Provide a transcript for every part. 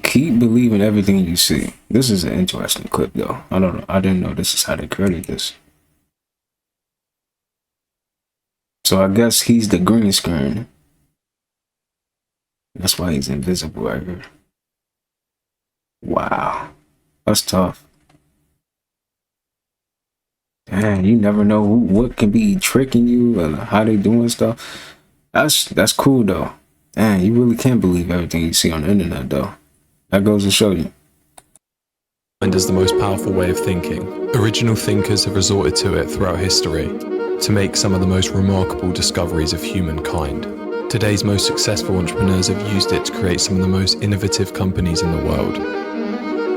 Keep believing everything you see. This is an interesting clip, though. I don't know. I didn't know this is how they created this. So I guess he's the green screen. That's why he's invisible right here. Wow, that's tough. Man, you never know what can be tricking you and how they doing stuff. That's cool though. Man, you really can't believe everything you see on the internet though. That goes to show you. Mind is the most powerful way of thinking. Original thinkers have resorted to it throughout history to make some of the most remarkable discoveries of humankind. Today's most successful entrepreneurs have used it to create some of the most innovative companies in the world.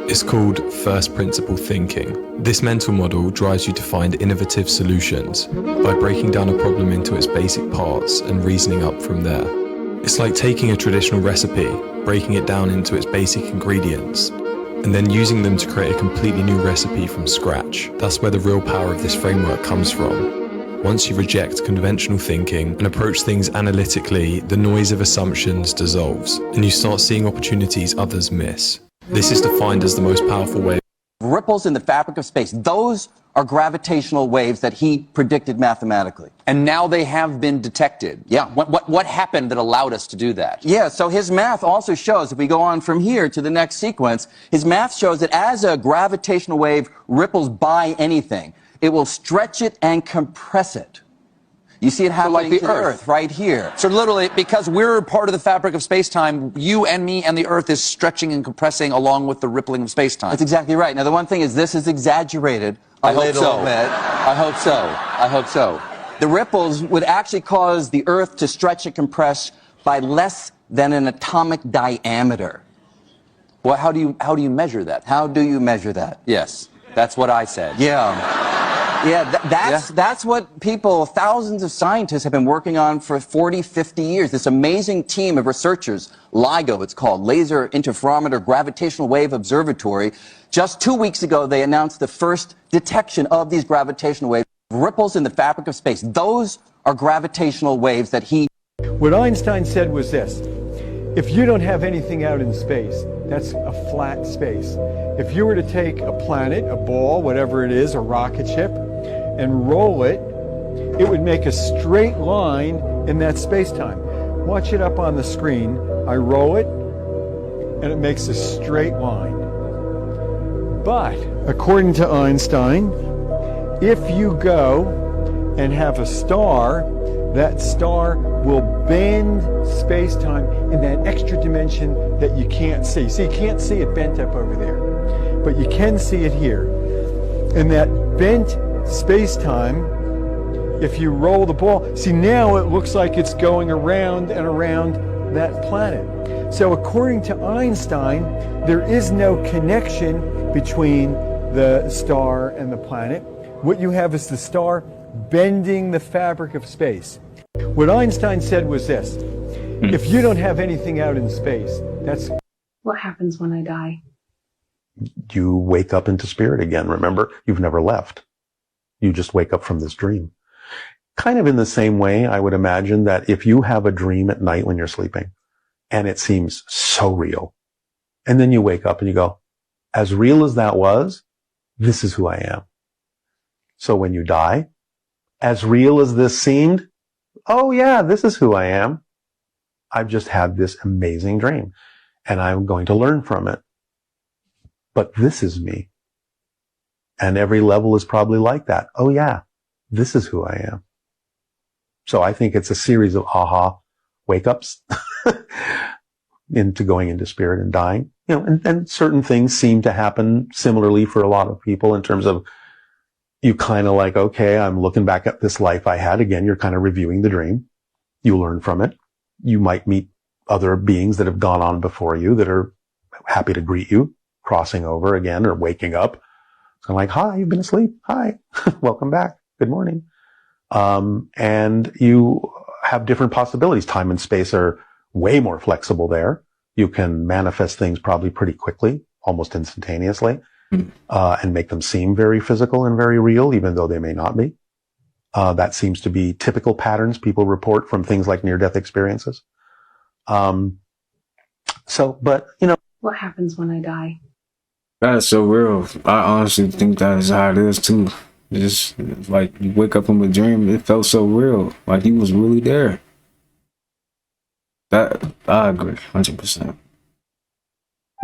It's called first principle thinking. This mental model drives you to find innovative solutions by breaking down a problem into its basic parts and reasoning up from there. It's like taking a traditional recipe, breaking it down into its basic ingredients, and then using them to create a completely new recipe from scratch. That's where the real power of this framework comes from. Once you reject conventional thinking and approach things analytically, the noise of assumptions dissolves, and you start seeing opportunities others miss. This is defined as the most powerful way. Ripples in the fabric of space, those are gravitational waves that he predicted mathematically. And now they have been detected. Yeah. What happened that allowed us to do that? Yeah, so his math also shows, if we go on from here to the next sequence, his math shows that as a gravitational wave ripples by anything, it will stretch it and compress it. You see it happening like to the Earth right here. So literally, because we're part of the fabric of space-time, you and me and the Earth is stretching and compressing along with the rippling of space-time. That's exactly right. Now, the one thing is this is exaggerated a little bit. I hope so. I hope so. The ripples would actually cause the Earth to stretch and compress by less than an atomic diameter. Well, how do you measure that? How do you measure that? Yes, that's what I said. That's what people, thousands of scientists have been working on for 40, 50 years. This amazing team of researchers, LIGO it's called, Laser Interferometer Gravitational Wave Observatory. Just 2 weeks ago, they announced the first detection of these gravitational waves, ripples in the fabric of space. Those are gravitational waves that he... What Einstein said was this: if you don't have anything out in space, that's a flat space. If you were to take a planet, a ball, whatever it is, a rocket ship, and roll it, it would make a straight line in that space-time. Watch it up on the screen. I roll it, and it makes a straight line. But, according to Einstein, if you go and have a star, that star will bend space-time in that extra dimension that you can't see. See, you can't see it bent up over there, but you can see it here. And that bent space-time, if you roll the ball, see, now it looks like it's going around and around that planet. So according to Einstein, there is no connection between the star and the planet. What you have is the star bending the fabric of space. What Einstein said was this: if you don't have anything out in space, that's... What happens when I die? You wake up into spirit again. Remember, you've never left. You just wake up from this dream. Kind of in the same way, I would imagine that if you have a dream at night when you're sleeping, and it seems so real, and then you wake up and you go, as real as that was, this is who I am. So when you die, as real as this seemed, oh yeah, this is who I am. I've just had this amazing dream, and I'm going to learn from it. But this is me. And every level is probably like that. Oh yeah, this is who I am. So I think it's a series of aha wake-ups into going into spirit and dying. You know, and certain things seem to happen similarly for a lot of people in terms of you kind of like, okay, I'm looking back at this life I had. Again, you're kind of reviewing the dream. You learn from it. You might meet other beings that have gone on before you that are happy to greet you, crossing over again or waking up. So I'm like, hi, you've been asleep. Hi, welcome back. Good morning. And you have different possibilities. Time and space are way more flexible there. You can manifest things probably pretty quickly, almost instantaneously, and make them seem very physical and very real, even though they may not be. That seems to be typical patterns people report from things like near-death experiences. So, but, you know, What happens when I die? That's so real. I honestly think that is how it is too. Just like you wake up from a dream, it felt so real, like you was really there. That I agree, 100%.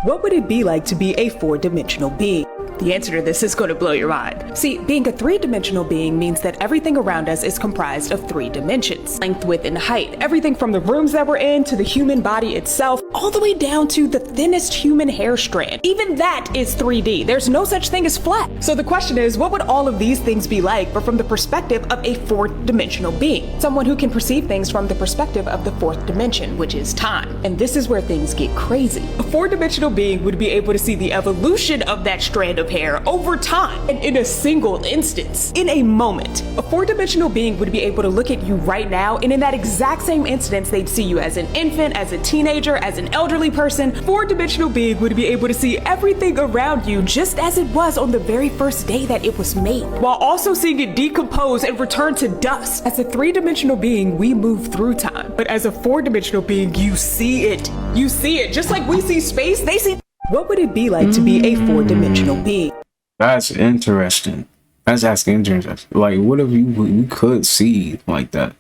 What would it be like to be a four-dimensional being? The answer to this is going to blow your mind. See, being a three-dimensional being means that everything around us is comprised of 3 dimensions. Length, width, and height. Everything from the rooms that we're in to the human body itself, all the way down to the thinnest human hair strand. Even that is 3D. There's no such thing as flat. So the question is, what would all of these things be like, but from the perspective of a fourth-dimensional being? Someone who can perceive things from the perspective of the 4th dimension, which is time. And this is where things get crazy. A four-dimensional being would be able to see the evolution of that strand of hair over time and in a single instance, in a moment. A four-dimensional being would be able to look at you right now, and in that exact same instance, they'd see you as an infant, as a teenager, as an elderly person. Four-dimensional being would be able to see everything around you just as it was on the very first day that it was made, while also seeing it decompose and return to dust. As a three-dimensional being, we move through time, but as a four-dimensional being, you see it. You see it. Just like we see space, they see. What would it be like to be a four-dimensional being? That's interesting. That's actually interesting. Like, what if you could see like that?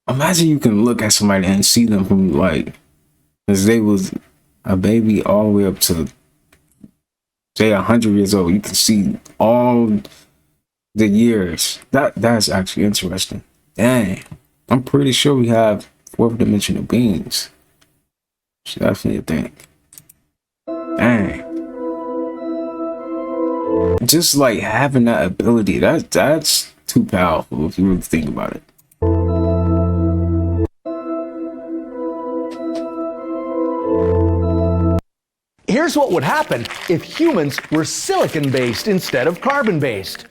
Imagine you can look at somebody and see them from like, as they was a baby all the way up to say 100 years old. You can see all the years. That's actually interesting. Dang, I'm pretty sure we have fourth dimensional beings. Should definitely think. Dang. Just like having that ability, that's too powerful if you really think about it. Here's what would happen if humans were silicon-based instead of carbon-based.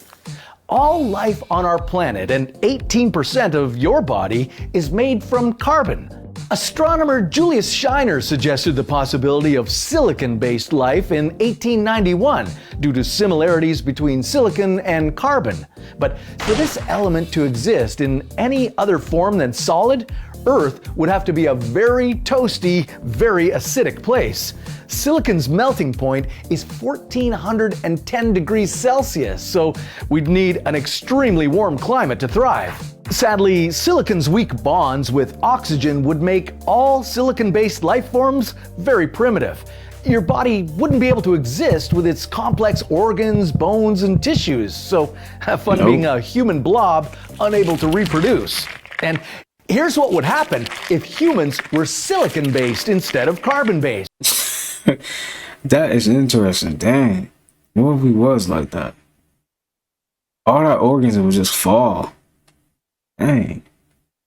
All life on our planet, and 18% of your body, is made from carbon. Astronomer Julius Shiner suggested the possibility of silicon-based life in 1891 due to similarities between silicon and carbon. But for this element to exist in any other form than solid, Earth would have to be a very toasty, very acidic place. Silicon's melting point is 1410 degrees Celsius, so we'd need an extremely warm climate to thrive. Sadly, silicon's weak bonds with oxygen would make all silicon-based life forms very primitive. Your body wouldn't be able to exist with its complex organs, bones, and tissues, so have fun being a human blob unable to reproduce. And here's what would happen if humans were silicon-based instead of carbon-based. That is interesting. Dang. What if we was like that? All our organs would just fall. Dang.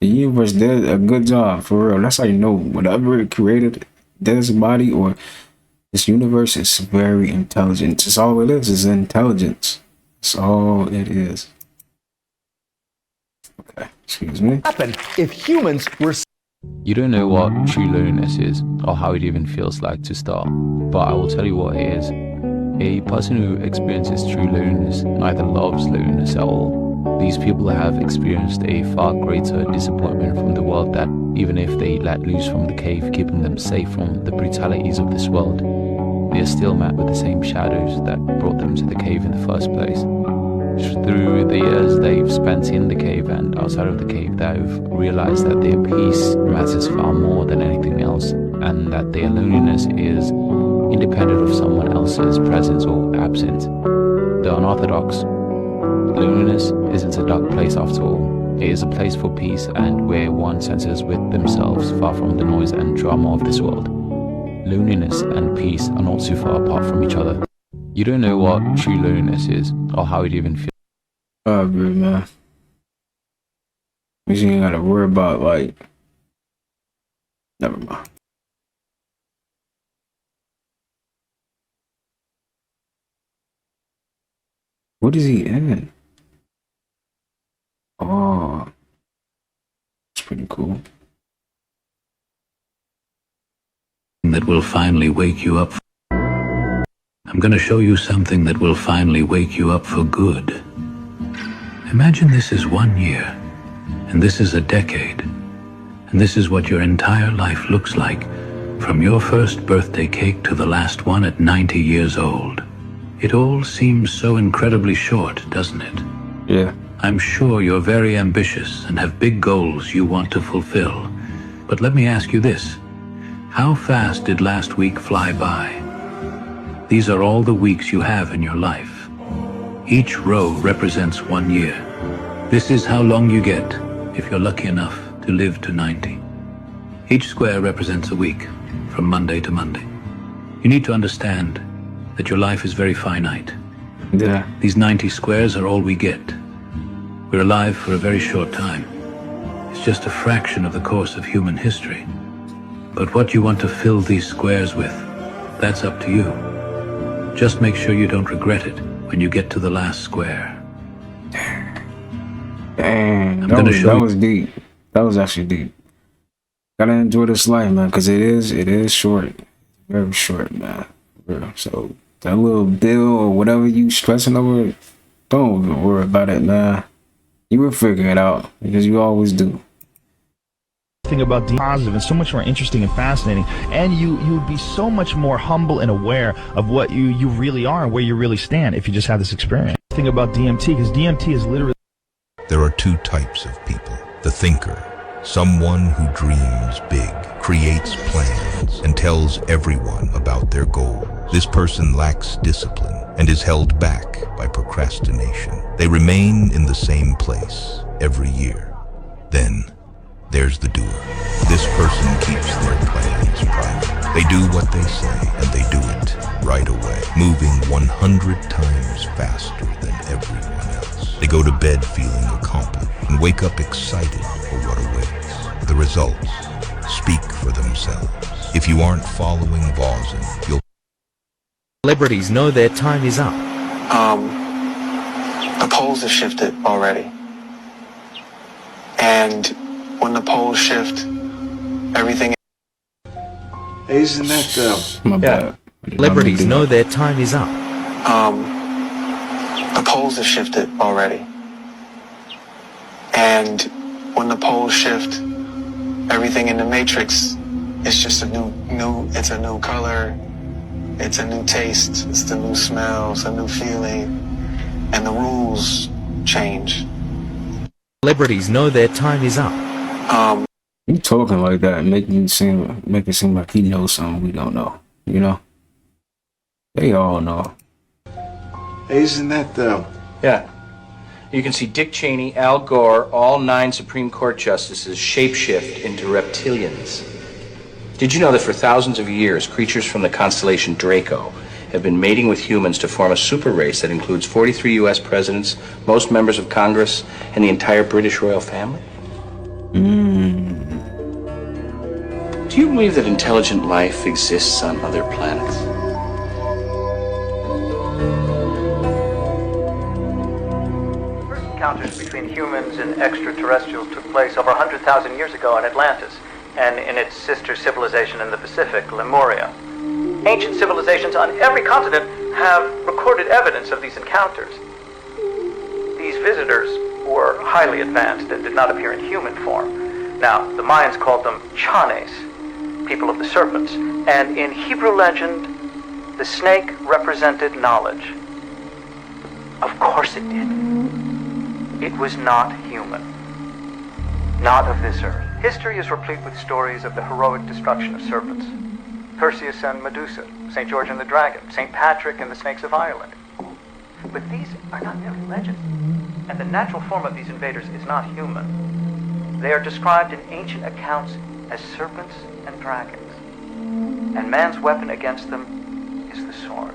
The universe did a good job, for real. That's how you know whatever it created, this body or this universe, is very intelligent. That's all it is intelligence. That's all it is. Okay, excuse me. Happen if humans were. You don't know what true loneliness is, or how it even feels like to start, but I will tell you what it is. A person who experiences true loneliness neither loves loneliness at all. These people have experienced a far greater disappointment from the world that, even if they let loose from the cave, keeping them safe from the brutalities of this world, they are still met with the same shadows that brought them to the cave in the first place. Through the years they've spent in the cave and outside of the cave, they've realized that their peace matters far more than anything else, and that their loneliness is independent of someone else's presence or absence. The unorthodox. Loneliness isn't a dark place after all. It is a place for peace and where one senses with themselves, far from the noise and drama of this world. Loneliness and peace are not too far apart from each other. You don't know what true loneliness is, or how it even feels. I agree, man. You ain't gotta worry about, like, never mind. What is he in? Oh, it's pretty cool. That will finally wake you up. I'm going to show you something that will finally wake you up for good. Imagine this is 1 year, and this is a decade, and this is what your entire life looks like From your first birthday cake to the last one at 90 years old. It all seems so incredibly short, doesn't it? Yeah. I'm sure you're very ambitious and have big goals you want to fulfill. But let me ask you this. How fast did last week fly by? These are all the weeks you have in your life. Each row represents 1 year. This is how long you get if you're lucky enough to live to 90. Each square represents a week, from Monday to Monday. You need to understand that your life is very finite. Yeah. These 90 squares are all we get. We're alive for a very short time. It's just a fraction of the course of human history. But what you want to fill these squares with, that's up to you. Just make sure you don't regret it when you get to the last square. Dang, that was deep. That was actually deep. Gotta enjoy this life, man, because it is short. Very short, man. So that little bill or whatever you stressing over, don't even worry about it, man. You will figure it out because you always do. Thing about being positive and so much more interesting and fascinating, and you would be so much more humble and aware of what you really are and where you really stand if you just have this experience. Thing about DMT, because DMT is literally... There are two types of people. The thinker, someone who dreams big, creates plans, and tells everyone about their goal. This person lacks discipline and is held back by procrastination. They remain in the same place every year. Then there's the doer. This person keeps their plans private. They do what they say, and they do it right away, moving 100 times faster than everyone else. They go to bed feeling accomplished and wake up excited for what awaits. The results speak for themselves. If you aren't following Voisin, you'll... Celebrities know their time is up. The poles have shifted already. And when the poles shift, everything... Isn't that My bad. Celebrities know their time is up. The poles have shifted already. And when the poles shift, everything in the matrix is just a it's a new color, it's a new taste, it's the new smell, it's a new feeling, and the rules change. Celebrities know their time is up. You talking like that make it seem like he knows something we don't know, you know? They all know. Isn't that Yeah. You can see Dick Cheney, Al Gore, all 9 Supreme Court justices shapeshift into reptilians. Did you know that for thousands of years, creatures from the constellation Draco have been mating with humans to form a super race that includes 43 U.S. presidents, most members of Congress, and the entire British royal family? Do you believe that intelligent life exists on other planets? First encounters between humans and extraterrestrials took place over 100,000 years ago in Atlantis and in its sister civilization in the Pacific, Lemuria. Ancient civilizations on every continent have recorded evidence of these encounters. These visitors were highly advanced and did not appear in human form. Now, the Mayans called them Chanes, people of the serpents, and in Hebrew legend, the snake represented knowledge. Of course it did. It was not human. Not of this earth. History is replete with stories of the heroic destruction of serpents. Perseus and Medusa, St. George and the Dragon, St. Patrick and the Snakes of Ireland. But these are not merely legends, and the natural form of these invaders is not human. They are described in ancient accounts as serpents and dragons, and man's weapon against them is the sword.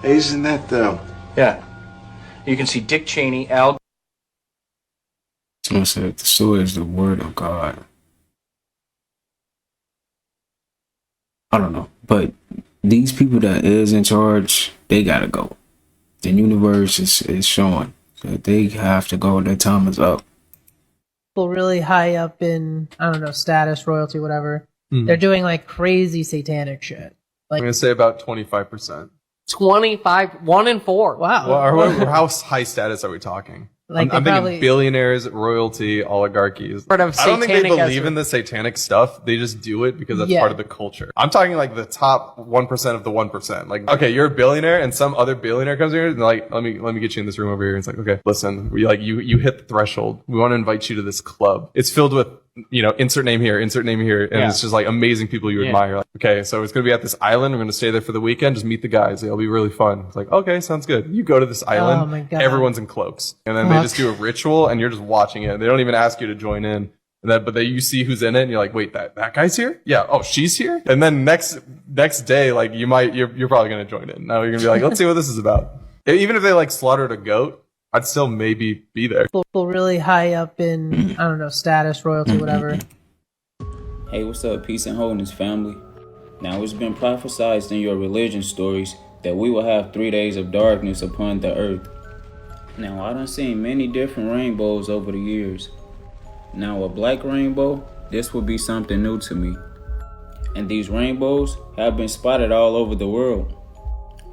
Isn't that Yeah. You can see Dick Cheney, Al... Someone said the sword is the word of God. I don't know, but these people that is in charge, they gotta go. The universe is showing that they have to go. Their time is up. People really high up in, I don't know, status, royalty, whatever. They're doing like crazy satanic shit. Like, I'm gonna say about 25%. 25, 1 in 4. Wow. Well, how high status are we talking? Like I'm they thinking billionaires, royalty, oligarchies. Sort of I don't think they satanic believe in the satanic stuff. They just do it because that's Yeah. part of the culture. I'm talking like the top 1% of the 1%. Like, okay, you're a billionaire and some other billionaire comes here and like, let me get you in this room over here. It's like, okay, listen, you hit the threshold. We want to invite you to this club. It's filled with, insert name here, and it's just like amazing people you admire. Like, okay, so it's going to be at this island. We're going to stay there for the weekend. Just meet the guys. It'll be really fun. It's like, okay, sounds good. You go to this island. Oh my God. Everyone's in cloaks. And then they just do a ritual and you're just watching it. They don't even ask you to join in. But you see who's in it and you're like, wait, that guy's here? Yeah. Oh, she's here? And then next day, like you're probably going to join in. Now you're going to be like, let's see what this is about. Even if they like slaughtered a goat, I'd still maybe be there. People really high up in, I don't know, status, royalty, whatever. Hey, what's up, peace and wholeness, family? Now, it's been prophesied in your religion stories that we will have 3 days of darkness upon the earth. Now, I done seen many different rainbows over the years. Now, a black rainbow, this would be something new to me. And these rainbows have been spotted all over the world.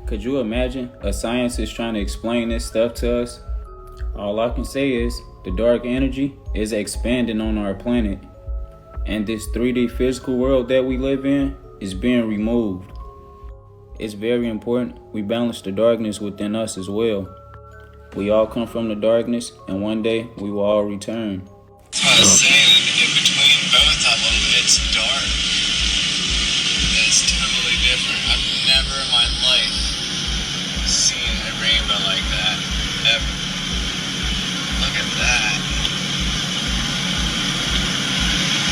Could you imagine a scientist trying to explain this stuff to us? All I can say is the dark energy is expanding on our planet. And this 3D physical world that we live in is being removed. It's very important we balance the darkness within us as well. We all come from the darkness, and one day we will all return. I was saying, in between both of them, it's dark. It's totally different. I've never in my life seen a rainbow like that. Ever. Look at that.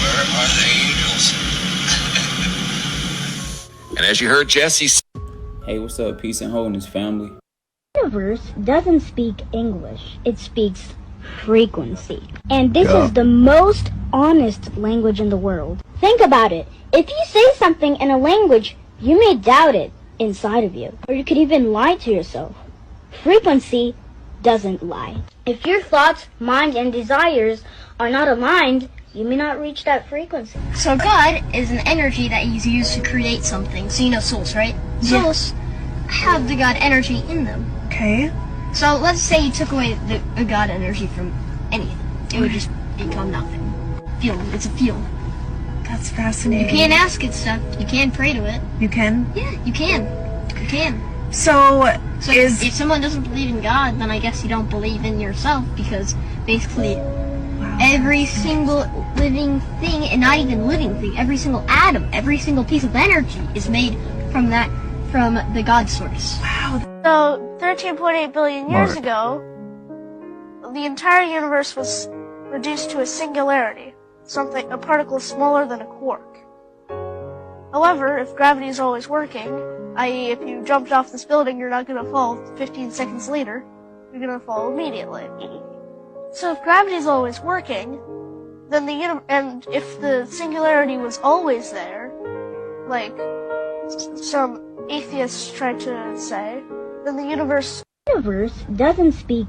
Where are the angels? And as you heard Jesse say, hey, what's up, peace and wholeness, family? The universe doesn't speak English, it speaks frequency. And this is the most honest language in the world. Think about it. If you say something in a language, you may doubt it inside of you. Or you could even lie to yourself. Frequency doesn't lie. If your thoughts, mind, and desires are not aligned, you may not reach that frequency. So God is an energy that is used to create something. So you know souls, right? Yeah. Souls have the God energy in them. Okay. So let's say you took away the God energy from anything. It would just become nothing. Field. It's a field. That's fascinating. You can't ask it stuff. You can pray to it. You can? Yeah, you can. You can. So if someone doesn't believe in God, then I guess you don't believe in yourself, because basically every single living thing, and not even living thing, every single atom, every single piece of energy is made from the God source. Wow. So 13.8 billion years ago, the entire universe was reduced to a singularity, a particle smaller than a quark. However, if gravity is always working, i.e. if you jumped off this building, you're not going to fall 15 seconds later, you're going to fall immediately. So if gravity is always working, then and if the singularity was always there, like some atheists try to say, then the universe doesn't speak.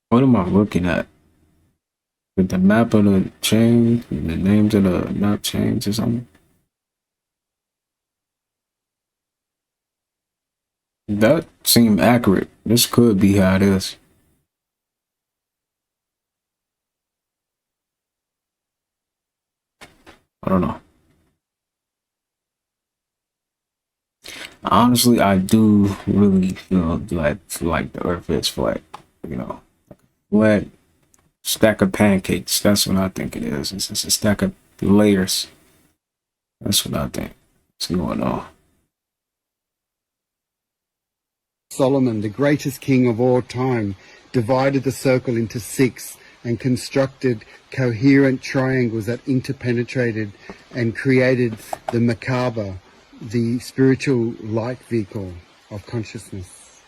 What am I looking at? With the map of the chain, the names of the map chains or something? That seemed accurate. This could be how it is. I don't know. Honestly, I do really feel like the Earth is flat. Flat stack of pancakes. That's what I think it is. It's just a stack of layers. That's what I think. What's going on? Solomon, the greatest king of all time, divided the circle into 6 and constructed coherent triangles that interpenetrated and created the Merkaba, the spiritual light vehicle of consciousness.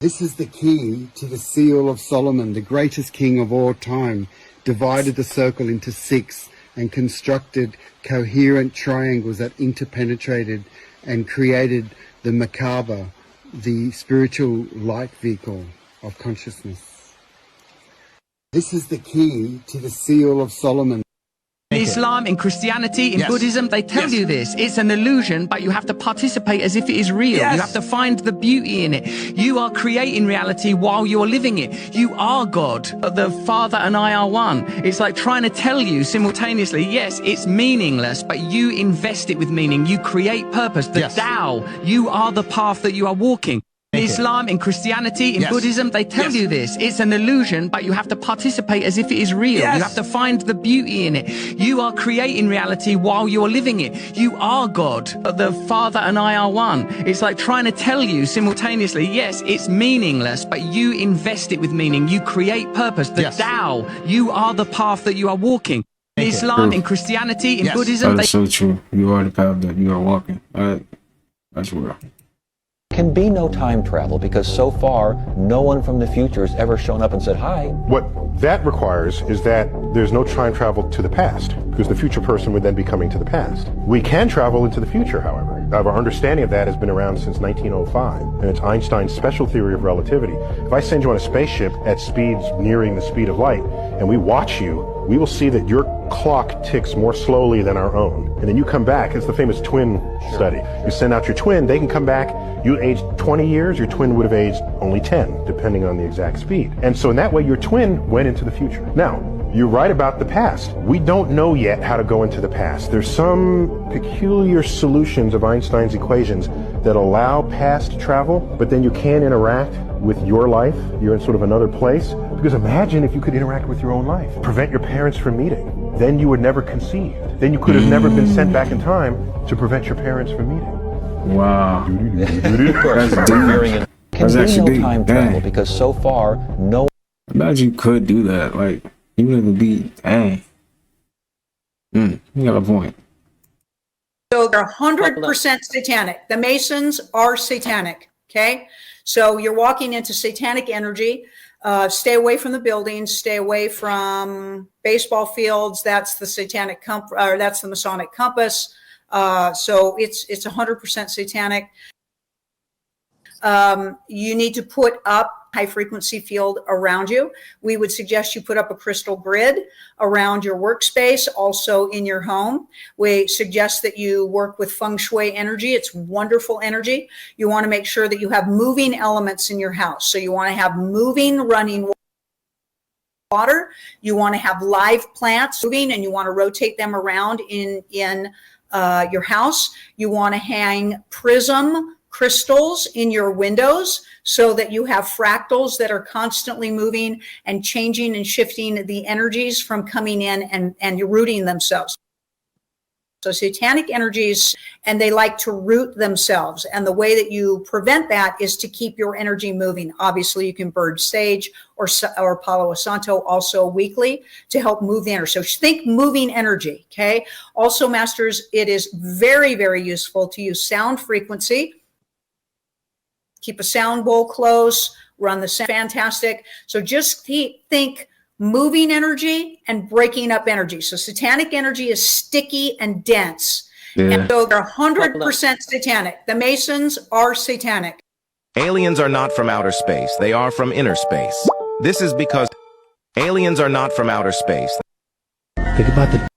This is the key to the seal of Solomon, the greatest king of all time, divided the circle into 6 and constructed coherent triangles that interpenetrated and created the Merkaba, the spiritual light vehicle of consciousness. This is the key to the seal of Solomon. In Islam, in Christianity, in Buddhism, they tell you this. It's an illusion, but you have to participate as if it is real. You have to find the beauty in it. You are creating reality while you're living it. You are God. The Father and I are one. It's like trying to tell you simultaneously, yes, it's meaningless, but you invest it with meaning. You create purpose. The Tao, you are the path that you are walking. In Islam, in Christianity, in Buddhism, they tell you this. It's an illusion, but you have to participate as if it is real. You have to find the beauty in it. You are creating reality while you're living it. You are God. The Father and I are one. It's like trying to tell you simultaneously, yes, it's meaningless, but you invest it with meaning. You create purpose. The Tao, you are the path that you are walking. In Islam, in Christianity, in Buddhism, That's so true. You are the path that you are walking. That's real. Can be no time travel because so far no one from the future has ever shown up and said hi. What that requires is that there's no time travel to the past because the future person would then be coming to the past. We can travel into the future, however. Our understanding of that has been around since 1905, and it's Einstein's special theory of relativity. If I send you on a spaceship at speeds nearing the speed of light and we watch you, we will see that your clock ticks more slowly than our own. And then you come back, it's the famous twin study. You send out your twin, they can come back, you aged 20 years, your twin would have aged only 10, depending on the exact speed. And so in that way, your twin went into the future. Now, you're right about the past. We don't know yet how to go into the past. There's some peculiar solutions of Einstein's equations that allow past travel, but then you can't interact with your life. You're in sort of another place. Because imagine if you could interact with your own life, prevent your parents from meeting. Then you would never conceive. Then you could have never been sent back in time to prevent your parents from meeting. Wow. Can be no time travel because so far no. Imagine you could do that. Like, you would be, dang. You got a point. So they're 100% satanic. The Masons are satanic. Okay. So you're walking into satanic energy. Stay away from the buildings. Stay away from baseball fields. That's the satanic or that's the Masonic compass. So it's 100% satanic. You need to put up high frequency field around you. We would suggest you put up a crystal grid around your workspace, also in your home. We suggest that you work with feng shui energy. It's wonderful energy. You want to make sure that you have moving elements in your house. So you want to have moving, running water. You want to have live plants moving, and you want to rotate them around in your house. You want to hang prism crystals in your windows so that you have fractals that are constantly moving and changing and shifting the energies from coming in and rooting themselves. So satanic energies, and they like to root themselves. And the way that you prevent that is to keep your energy moving. Obviously, you can burn sage or Palo Santo also weekly to help move the energy. So think moving energy, okay? Also, masters, it is very, very useful to use sound frequency. Keep a sound bowl close, run the sound, fantastic. So just think moving energy and breaking up energy. So satanic energy is sticky and dense. And so they're 100% satanic. The Masons are satanic. Aliens are not from outer space. They are from inner space. This is because aliens are not from outer space. Think about the... What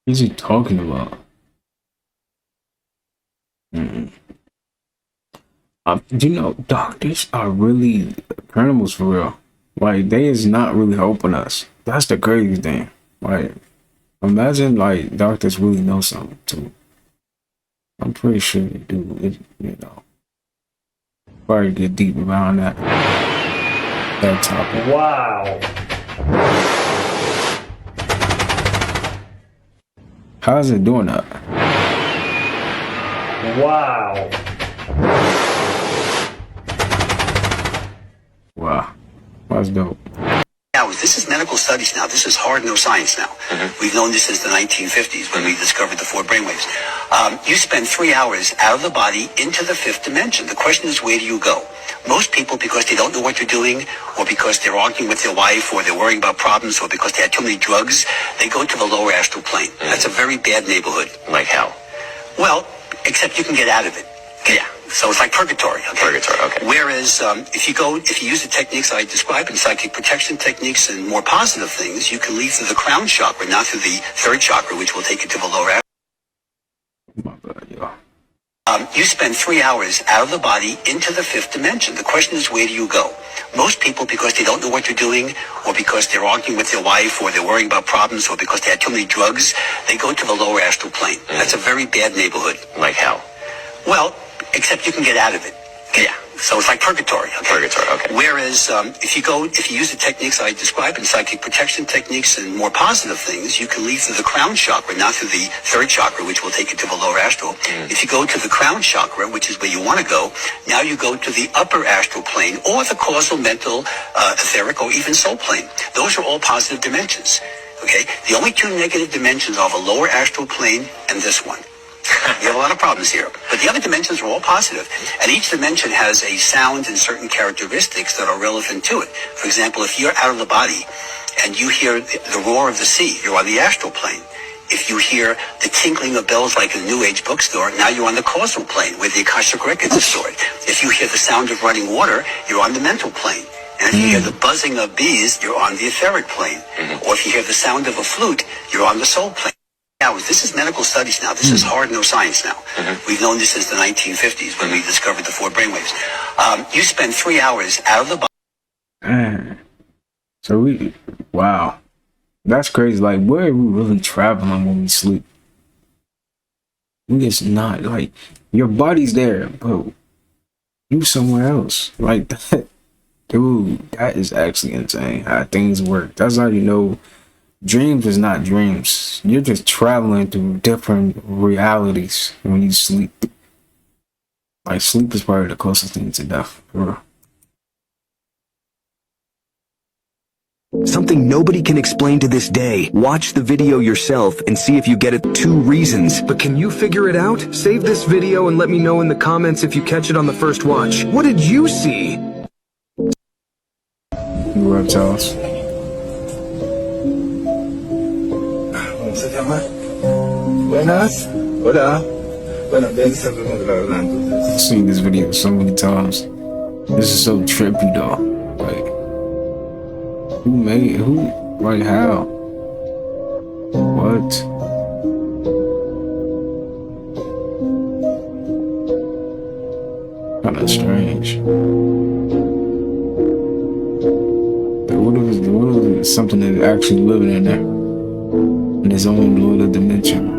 is he talking about? You know, doctors are really criminals for real. Like, they is not really helping us. That's the crazy thing. Like, imagine, like, doctors really know something, too. I'm pretty sure they do. You know. Probably get deep around that topic. Wow. How is it doing that? Wow. Wow. That's dope. Now, this is medical studies now. This is hard neuroscience now. We've known this since the 1950s when we discovered the 4 brainwaves. You spend 3 hours out of the body into the 5th dimension. The question is, where do you go? Most people, because they don't know what you're doing, or because they're arguing with their wife, or they're worrying about problems, or because they had too many drugs, they go to the lower astral plane. That's a very bad neighborhood. Like hell. Well, except you can get out of it. Yeah. So it's like purgatory. Okay? Purgatory, okay. Whereas if you use the techniques I described in psychic protection techniques and more positive things, you can leave through the crown chakra, not through the third chakra, which will take you to the lower astral. You spend 3 hours out of the body into the fifth dimension. The question is, where do you go? Most people, because they don't know what they're doing, or because they're arguing with their wife, or they're worrying about problems, or because they had too many drugs, they go to the lower astral plane. That's a very bad neighborhood. Like hell. Well, except you can get out of it. Okay? Yeah. So it's like purgatory. Okay? Purgatory, okay. Whereas if you use the techniques I described in psychic protection techniques and more positive things, you can leave through the crown chakra, not through the third chakra, which will take you to the lower astral. If you go to the crown chakra, which is where you want to go, now you go to the upper astral plane, or the causal, mental, etheric, or even soul plane. Those are all positive dimensions. Okay? The only two negative dimensions are the lower astral plane and this one. You have a lot of problems here. But the other dimensions are all positive. And each dimension has a sound and certain characteristics that are relevant to it. For example, if you're out of the body and you hear the roar of the sea, you're on the astral plane. If you hear the tinkling of bells like in a New Age bookstore, now you're on the causal plane where the Akashic records are stored. If you hear the sound of running water, you're on the mental plane. And if you hear the buzzing of bees, you're on the etheric plane. Or if you hear the sound of a flute, you're on the soul plane. Now, this is medical studies now. This is hard neuroscience now. We've known this since the 1950s when we discovered the 4 brainwaves. You spend 3 hours out of the body. So wow. That's crazy. Like, where are we really traveling when we sleep? It's not like your body's there, but you somewhere else. Like that. Dude, that is actually insane how things work. That's how you know dreams is not dreams. You're just traveling through different realities when you sleep. Like, sleep is probably the closest thing to death, bro. Something nobody can explain to this day. Watch the video yourself and see if you get it. 2 reasons. But can you figure it out? Save this video and let me know in the comments if you catch it on the first watch. What did you see? You reptiles. Buenas. Hola. Bueno, ven, saludos grabando. I've seen this video so many times. This is so trippy though. Like, like how? What? Kinda strange. What if it's something that's actually living in there? In his own little dimension.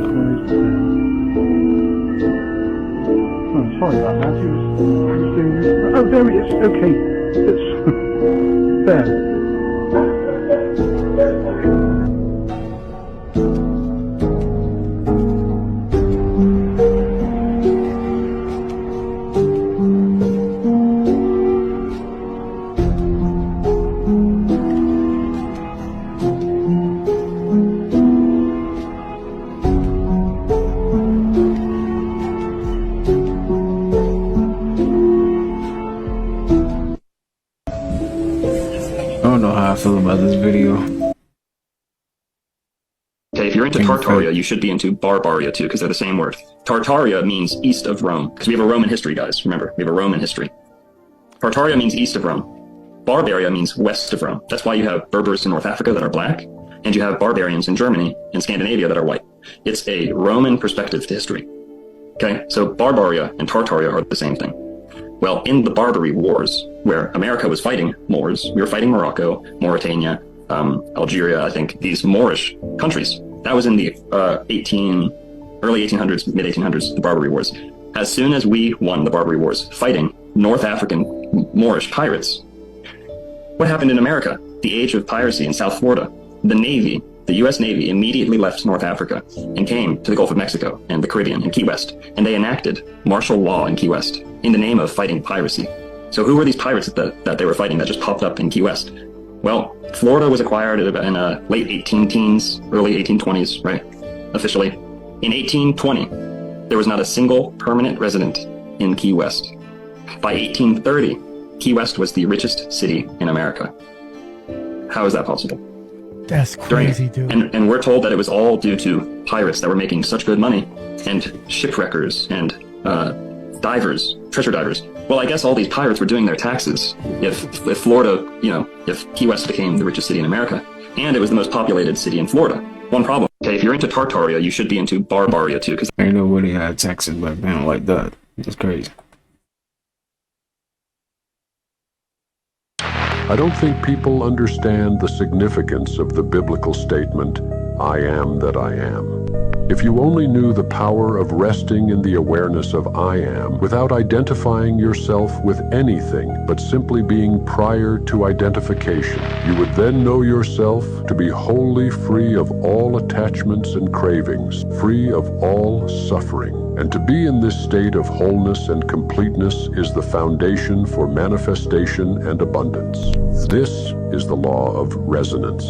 Oh, sorry about that. Oh, there he is. Okay. It's there. I feel about this video. Okay, if you're into Tartaria, you should be into Barbaria too, because they're the same word. Tartaria means east of Rome, because we have a Roman history, guys. Remember, we have a Roman history. Tartaria means east of Rome. Barbaria means west of Rome. That's why you have Berbers in North Africa that are black, and you have barbarians in Germany and Scandinavia that are white. It's a Roman perspective to history. Okay, so Barbaria and Tartaria are the same thing. Well, in the Barbary Wars, where America was fighting Moors, we were fighting Morocco, Mauritania, Algeria, I think, these Moorish countries. That was in the early 1800s, mid 1800s, the Barbary Wars. As soon as we won the Barbary Wars, fighting North African Moorish pirates, what happened in America? The age of piracy in South Florida. The Navy, the U.S. Navy, immediately left North Africa and came to the Gulf of Mexico and the Caribbean and Key West, and they enacted martial law in Key West in the name of fighting piracy. So who were these pirates that they were fighting that just popped up in Key West? Well, Florida was acquired in late 18-teens, early 1820s, right? Officially. In 1820, there was not a single permanent resident in Key West. By 1830, Key West was the richest city in America. How is that possible? That's crazy, dude. And we're told that it was all due to pirates that were making such good money, and shipwreckers, and divers, treasure divers. Well, I guess all these pirates were doing their taxes. If Florida, if Key West became the richest city in America, and it was the most populated city in Florida. One problem. Okay, if you're into Tartaria, you should be into Barbaria too, because ain't nobody had taxes back then like that. It's crazy. I don't think people understand the significance of the biblical statement, I am that I am. If you only knew the power of resting in the awareness of I am, without identifying yourself with anything, but simply being prior to identification, you would then know yourself to be wholly free of all attachments and cravings, free of all suffering. And to be in this state of wholeness and completeness is the foundation for manifestation and abundance. This is the law of resonance.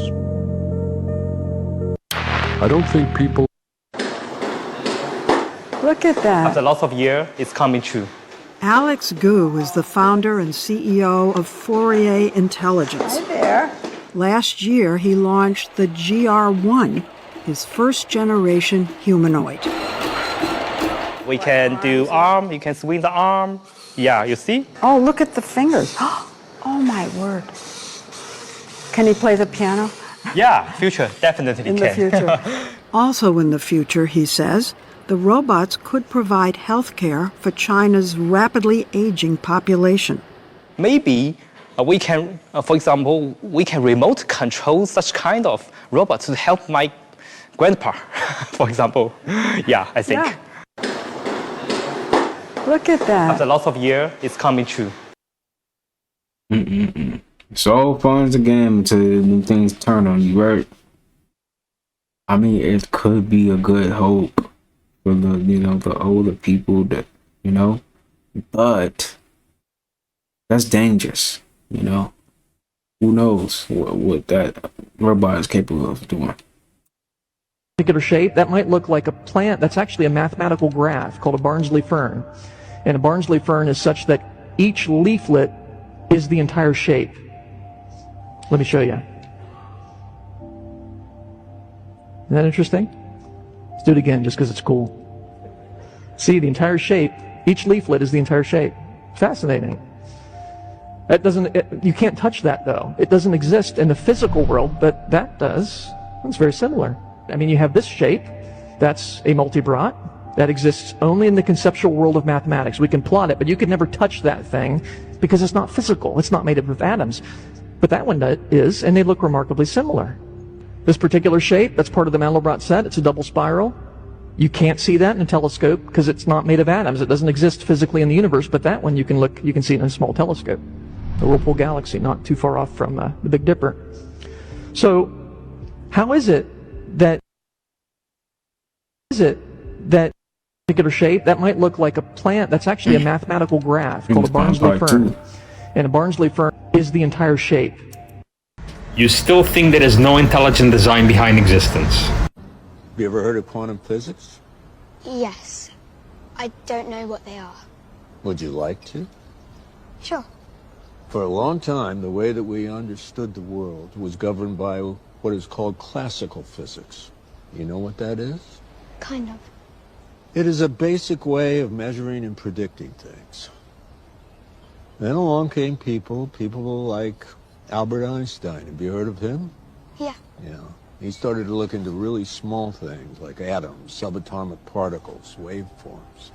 I don't think people... Look at that. After lots of years, it's coming true. Alex Gu is the founder and CEO of Fourier Intelligence. Hi there. Last year, he launched the GR1, his first-generation humanoid. We can do arm, you can swing the arm. Yeah, you see? Oh, look at the fingers. Oh, my word. Can he play the piano? Yeah, future, definitely in can. The future. Also in the future, he says, the robots could provide health care for China's rapidly aging population. Maybe we can, for example, we can remote control such kind of robots to help my grandpa, for example. Yeah, I think. Yeah. Look at that. After lots of years, it's coming true. It's all fun as a game until them things turn on you, right? I mean, it could be a good hope for the, the older people that, but that's dangerous, Who knows what that robot is capable of doing. Particular shape, that might look like a plant. That's actually a mathematical graph called a Barnsley fern. And a Barnsley fern is such that each leaflet is the entire shape. Let me show you. Isn't that interesting? Let's do it again just because it's cool. See, the entire shape, each leaflet is the entire shape. Fascinating. That doesn't, you can't touch that though. It doesn't exist in the physical world, but that does. It's very similar. I mean, you have this shape, that's a multibrot. That exists only in the conceptual world of mathematics. We can plot it, but you can never touch that thing because it's not physical. It's not made up of atoms. But that one is, and they look remarkably similar. This particular shape, that's part of the Mandelbrot set. It's a double spiral. You can't see that in a telescope because it's not made of atoms. It doesn't exist physically in the universe, but that one you can see it in a small telescope. The Whirlpool Galaxy, not too far off from the Big Dipper. So, how is it that particular shape, that might look like a plant, that's actually a mathematical graph called a Barnsley fern. And a Barnsley fern is the entire shape. You still think there is no intelligent design behind existence? Have you ever heard of quantum physics? Yes. I don't know what they are. Would you like to? Sure. For a long time, the way that we understood the world was governed by what is called classical physics. You know what that is? Kind of. It is a basic way of measuring and predicting things. Then along came people like Albert Einstein. Have you heard of him? Yeah. Yeah. He started to look into really small things like atoms, subatomic particles, waveforms.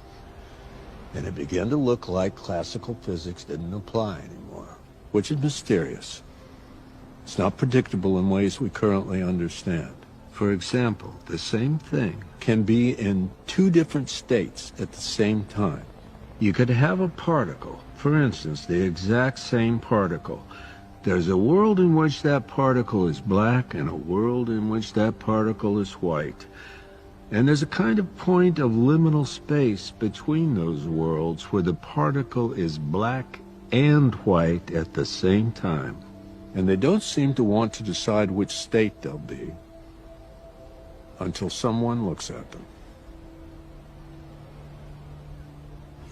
And it began to look like classical physics didn't apply anymore, which is mysterious. It's not predictable in ways we currently understand. For example, the same thing can be in two different states at the same time. You could have a particle, for instance, the exact same particle. There's a world in which that particle is black and a world in which that particle is white. And there's a kind of point of liminal space between those worlds where the particle is black and white at the same time. And they don't seem to want to decide which state they'll be until someone looks at them.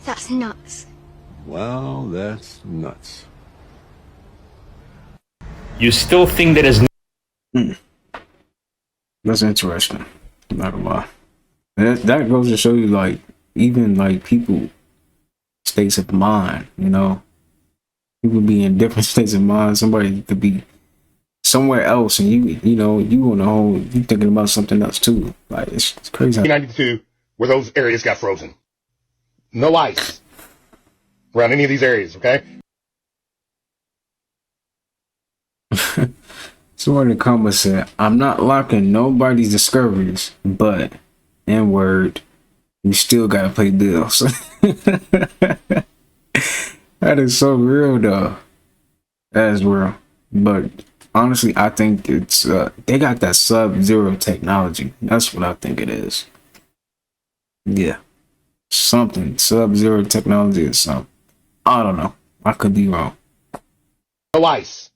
That's nuts. Well, that's nuts. You still think there is That's interesting. I'm not gonna lie. That goes to show you, like, even like people states of mind, you know. People be in different states of mind. Somebody could be somewhere else, and you know, you on the whole, you thinking about something else too. Like it's crazy. 1992, where those areas got frozen. No ice around any of these areas, okay? Someone in the comments said, I'm not locking nobody's discoveries, but N-word, you still gotta pay bills. That is so real though. That is real. But honestly, I think it's they got that Subzero technology. That's what I think it is. Yeah. Something. Subzero technology or something. I don't know. I could be wrong. No ice.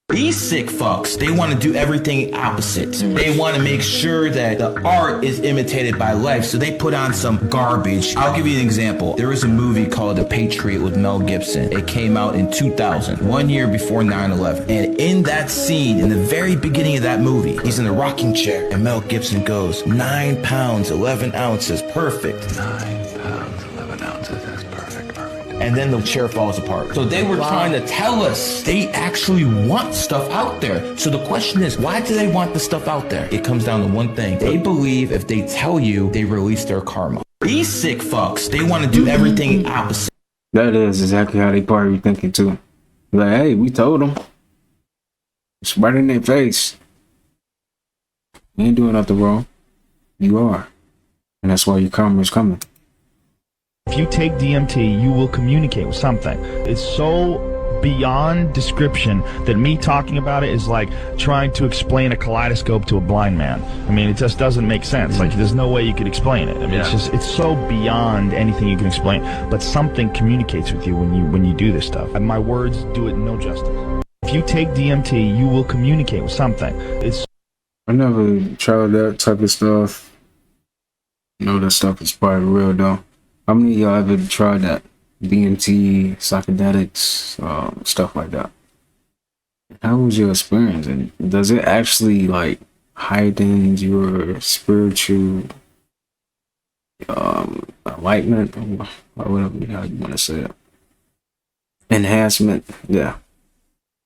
These sick fucks, they want to do everything opposite. They want to make sure that the art is imitated by life, so they put on some garbage. I'll give you an example. There was a movie called The Patriot with Mel Gibson. It came out in 2000, 1 year before 9/11. And in that scene, in the very beginning of that movie, he's in the rocking chair, and Mel Gibson goes, 9 pounds, 11 ounces, perfect. 9 pounds, 11 ounces, that's perfect. And then the chair falls apart. So they were trying to tell us they actually want stuff out there. So the question is, why do they want the stuff out there? It comes down to one thing. They believe if they tell you, they release their karma. These sick fucks, they want to do everything opposite. That is exactly how they probably be thinking too. Like, hey, we told them. It's right in their face. You ain't doing nothing wrong. You are. And that's why your karma is coming. If you take DMT, you will communicate with something. It's so beyond description that me talking about it is like trying to explain a kaleidoscope to a blind man. I mean, it just doesn't make sense. Like, there's no way you could explain it. I mean, it's so beyond anything you can explain. But something communicates with you when you do this stuff. And my words do it no justice. If you take DMT, you will communicate with something. I never tried that type of stuff. You know, that stuff is probably real though. How many of y'all ever tried that? DMT, psychedelics, stuff like that. How was your experience? And does it actually like heighten your spiritual enlightenment, or whatever how you want to say it? Enhancement? Yeah.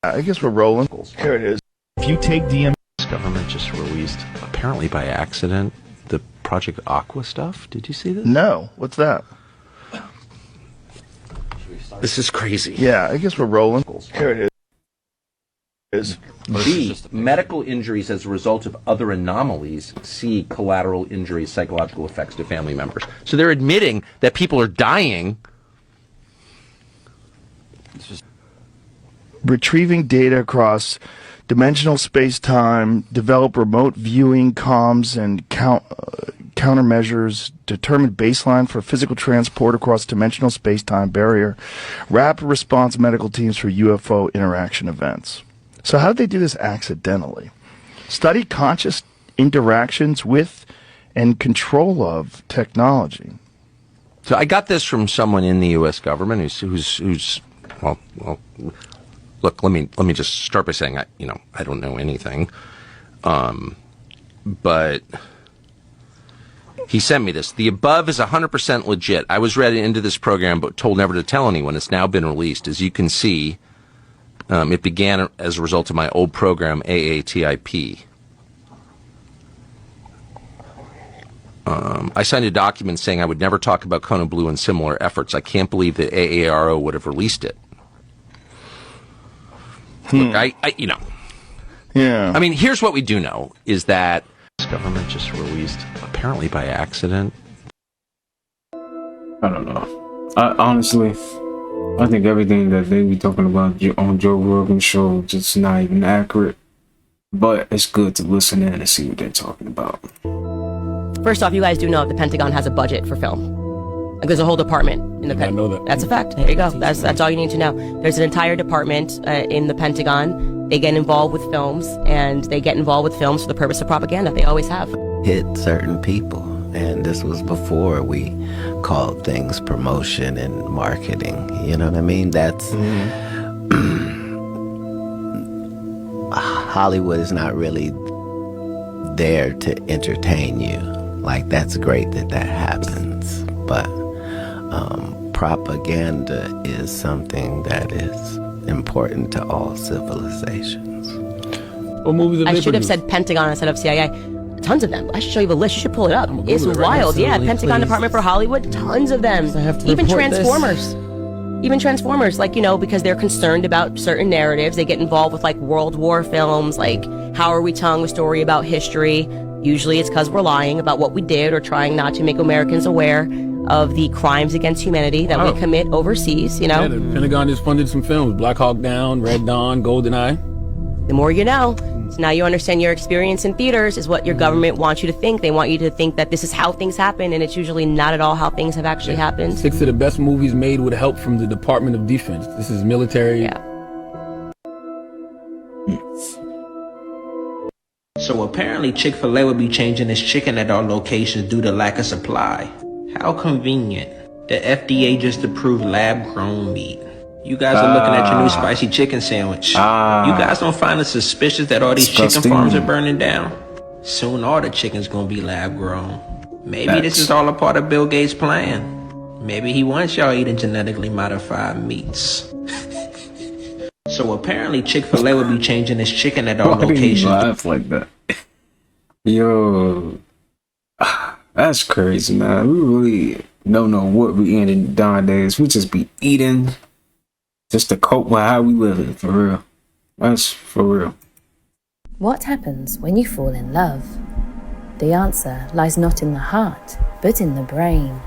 I guess we're rolling. Here it is. If you take DMT, this government just released, apparently by accident, the Project Aqua stuff. Did you see this? No. What's that? This is crazy. Yeah, I guess we're rolling. Here it is. B, medical injuries as a result of other anomalies. C, collateral injuries, psychological effects to family members. So they're admitting that people are dying. Retrieving data across dimensional space-time, develop remote viewing comms and countermeasures, determine baseline for physical transport across dimensional space-time barrier, rapid response medical teams for UFO interaction events. So how did they do this accidentally? Study conscious interactions with and control of technology. So I got this from someone in the U.S. government who's well. Look, let me just start by saying I don't know anything, but he sent me this. The above is 100% legit. I was read into this program, but told never to tell anyone. It's now been released. As you can see, it began as a result of my old program, AATIP. I signed a document saying I would never talk about Kona Blue and similar efforts. I can't believe that AARO would have released it. Look, yeah. I mean, here's what we do know is that this government just released, apparently by accident. I don't know. I think everything that they be talking about on Joe Rogan's show is just not even accurate. But it's good to listen in and see what they're talking about. First off, you guys do know the Pentagon has a budget for film. Like, there's a whole department in the Pentagon. That. That's a fact. There you go. That's all you need to know. There's an entire department in the Pentagon. They get involved with films, and they get involved with films for the purpose of propaganda. They always have. Hit certain people, and this was before we called things promotion and marketing. You know what I mean? That's Hollywood is not really there to entertain you. Like, that's great that happens, but propaganda is something that is important to all civilizations. What movies are I they should have produce? said Pentagon instead of CIA. Tons of them. I should show you the list. You should pull it up. It's wild. Yeah, Pentagon Department for Hollywood. Tons of them. Even Transformers. Even Transformers, like, you know, because they're concerned about certain narratives. They get involved with, like, World War films, like, how are we telling a story about history? Usually it's because we're lying about what we did or trying not to make Americans aware of the crimes against humanity that we commit overseas, you know? Yeah, the Pentagon just funded some films. Black Hawk Down, Red Dawn, GoldenEye. The more you know. So now you understand your experience in theaters is what your government wants you to think. They want you to think that this is how things happen, and it's usually not at all how things have actually happened. 6 of the best movies made with help from the Department of Defense. This is military. Yeah. So apparently Chick-fil-A will be changing its chicken at our locations due to lack of supply. How convenient. The FDA just approved lab-grown meat. You guys are looking at your new spicy chicken sandwich. You guys don't find it suspicious that all these chicken farms are burning down? Soon all the chicken's gonna be lab-grown. Maybe this is all a part of Bill Gates' plan. Maybe he wants y'all eating genetically modified meats. So apparently Chick-fil-A will be changing its chicken at our locations. Laugh like that. Yo, that's crazy, man. We really don't know what we eat in nowadays. We just be eating just to cope with how we live, for real. That's for real. What happens when you fall in love? The answer lies not in the heart, but in the brain.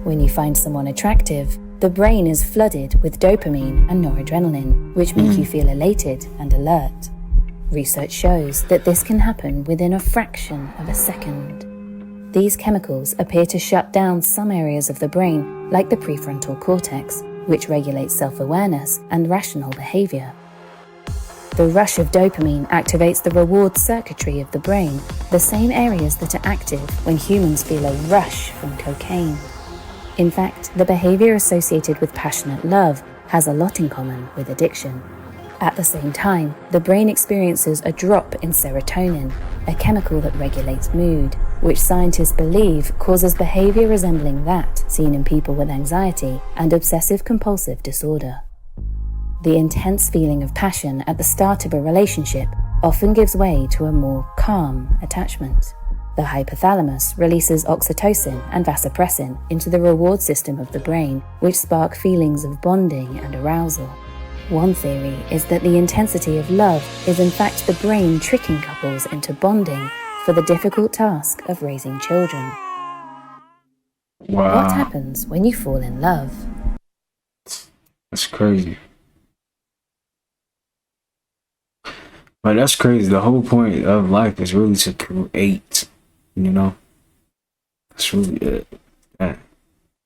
When you find someone attractive, the brain is flooded with dopamine and noradrenaline, which make you feel elated and alert. Research shows that this can happen within a fraction of a second. These chemicals appear to shut down some areas of the brain, like the prefrontal cortex, which regulates self-awareness and rational behavior. The rush of dopamine activates the reward circuitry of the brain, the same areas that are active when humans feel a rush from cocaine. In fact, the behavior associated with passionate love has a lot in common with addiction. At the same time, the brain experiences a drop in serotonin, a chemical that regulates mood, which scientists believe causes behavior resembling that seen in people with anxiety and obsessive-compulsive disorder. The intense feeling of passion at the start of a relationship often gives way to a more calm attachment. The hypothalamus releases oxytocin and vasopressin into the reward system of the brain, which spark feelings of bonding and arousal. One theory is that the intensity of love is in fact the brain tricking couples into bonding for the difficult task of raising children. Wow. What happens when you fall in love? That's crazy. But that's crazy. The whole point of life is really to create, you know? That's really it. Yeah.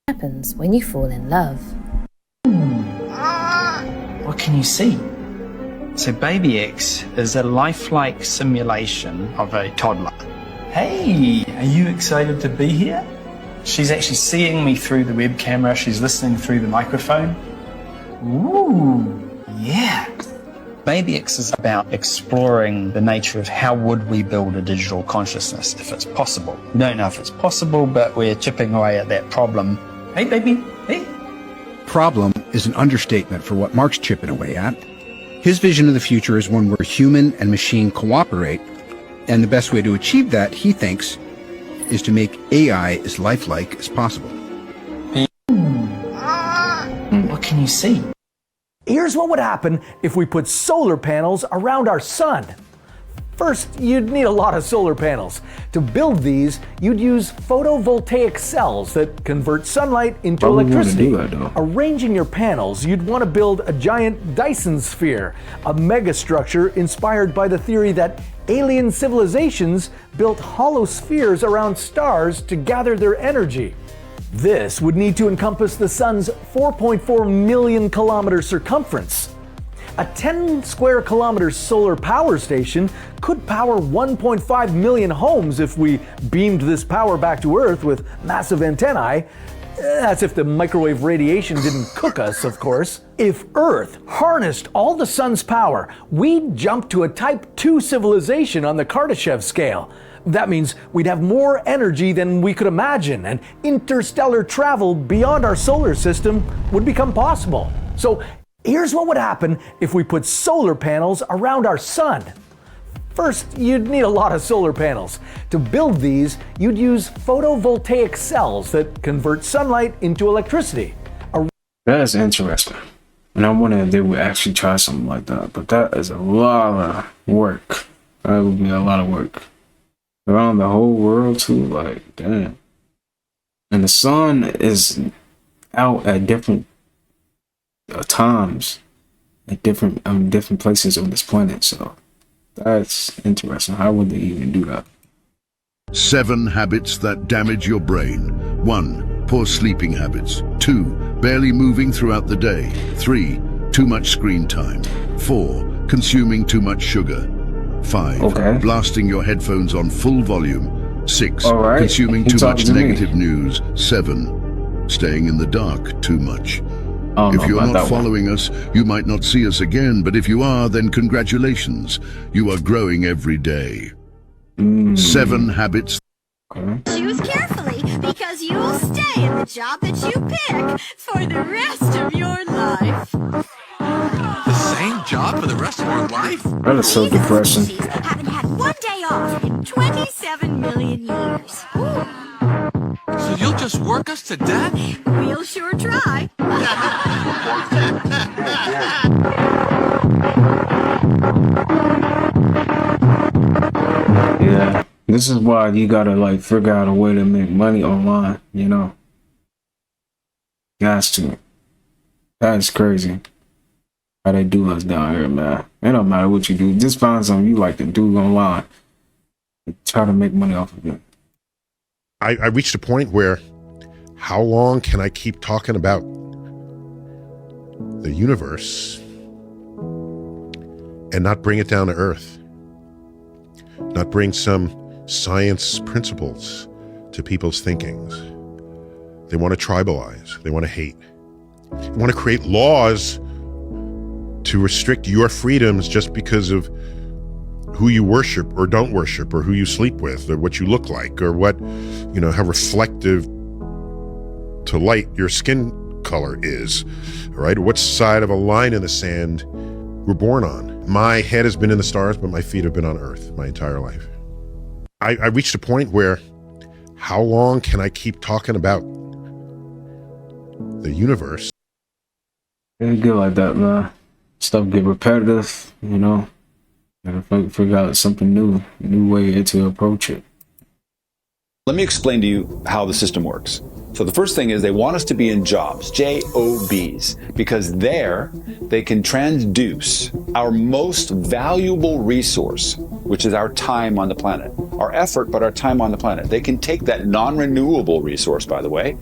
What happens when you fall in love? What can you see? So Baby X is a lifelike simulation of a toddler. Hey, are you excited to be here? She's actually seeing me through the web camera. She's listening through the microphone. Ooh, yeah. Baby X is about exploring the nature of how would we build a digital consciousness if it's possible. We don't know if it's possible, but we're chipping away at that problem. Hey, baby, hey. Problem is an understatement for what Mark's chipping away at. His vision of the future is one where human and machine cooperate, and the best way to achieve that, he thinks, is to make AI as lifelike as possible. What can you see? Here's what would happen if we put solar panels around our sun. First, you'd need a lot of solar panels. To build these, you'd use photovoltaic cells that convert sunlight into electricity. Arranging your panels, you'd want to build a giant Dyson sphere, a megastructure inspired by the theory that alien civilizations built hollow spheres around stars to gather their energy. This would need to encompass the sun's 4.4 million kilometer circumference. A 10 square kilometer solar power station could power 1.5 million homes if we beamed this power back to Earth with massive antennae. That's if the microwave radiation didn't cook us, of course. If Earth harnessed all the sun's power, we'd jump to a Type 2 civilization on the Kardashev scale. That means we'd have more energy than we could imagine, and interstellar travel beyond our solar system would become possible. So here's what would happen if we put solar panels around our sun. First, you'd need a lot of solar panels. To build these, you'd use photovoltaic cells that convert sunlight into electricity. That's interesting. And I wonder if they would actually try something like that. But that is a lot of work. That would be a lot of work. Around the whole world too, like, damn. And the sun is out at different times, at different places on this planet. So that's interesting. How would they even do that? 7 habits that damage your brain. 1. Poor sleeping habits. 2. Barely moving throughout the day. 3. Too much screen time. 4. Consuming too much sugar. 5. Blasting your headphones on full volume. 6. Consuming too much negative news. 7. Staying in the dark too much. If you're not following us, you might not see us again, but if you are, then congratulations. You are growing every day. 7 habits. Choose carefully, because you'll stay in the job that you pick for the rest of your life. The same job for the rest of our life? That is so depressing. Haven't had one day off in 27 million years. So you'll just work us to death? We'll sure try. Yeah, this is why you gotta like figure out a way to make money online, you know. Got to. That's crazy. How they do us down here, man. It don't matter what you do. Just find something you like to do online and try to make money off of it. I reached a point where, how long can I keep talking about the universe and not bring it down to earth? Not bring some science principles to people's thinkings. They want to tribalize. They want to hate. They want to create laws to restrict your freedoms just because of who you worship or don't worship, or who you sleep with, or what you look like, or what, you know, how reflective to light your skin color is, right? What side of a line in the sand we're born on. My head has been in the stars, but my feet have been on earth my entire life. I reached a point where, how long can I keep talking about the universe? It's good like that, man. Stuff get repetitive, you know. Gotta figure out something new way to approach it. Let me explain to you how the system works. So the first thing is they want us to be in jobs, J-O-Bs, because there they can transduce our most valuable resource, which is our time on the planet. Our effort, but our time on the planet. They can take that non-renewable resource, by the way,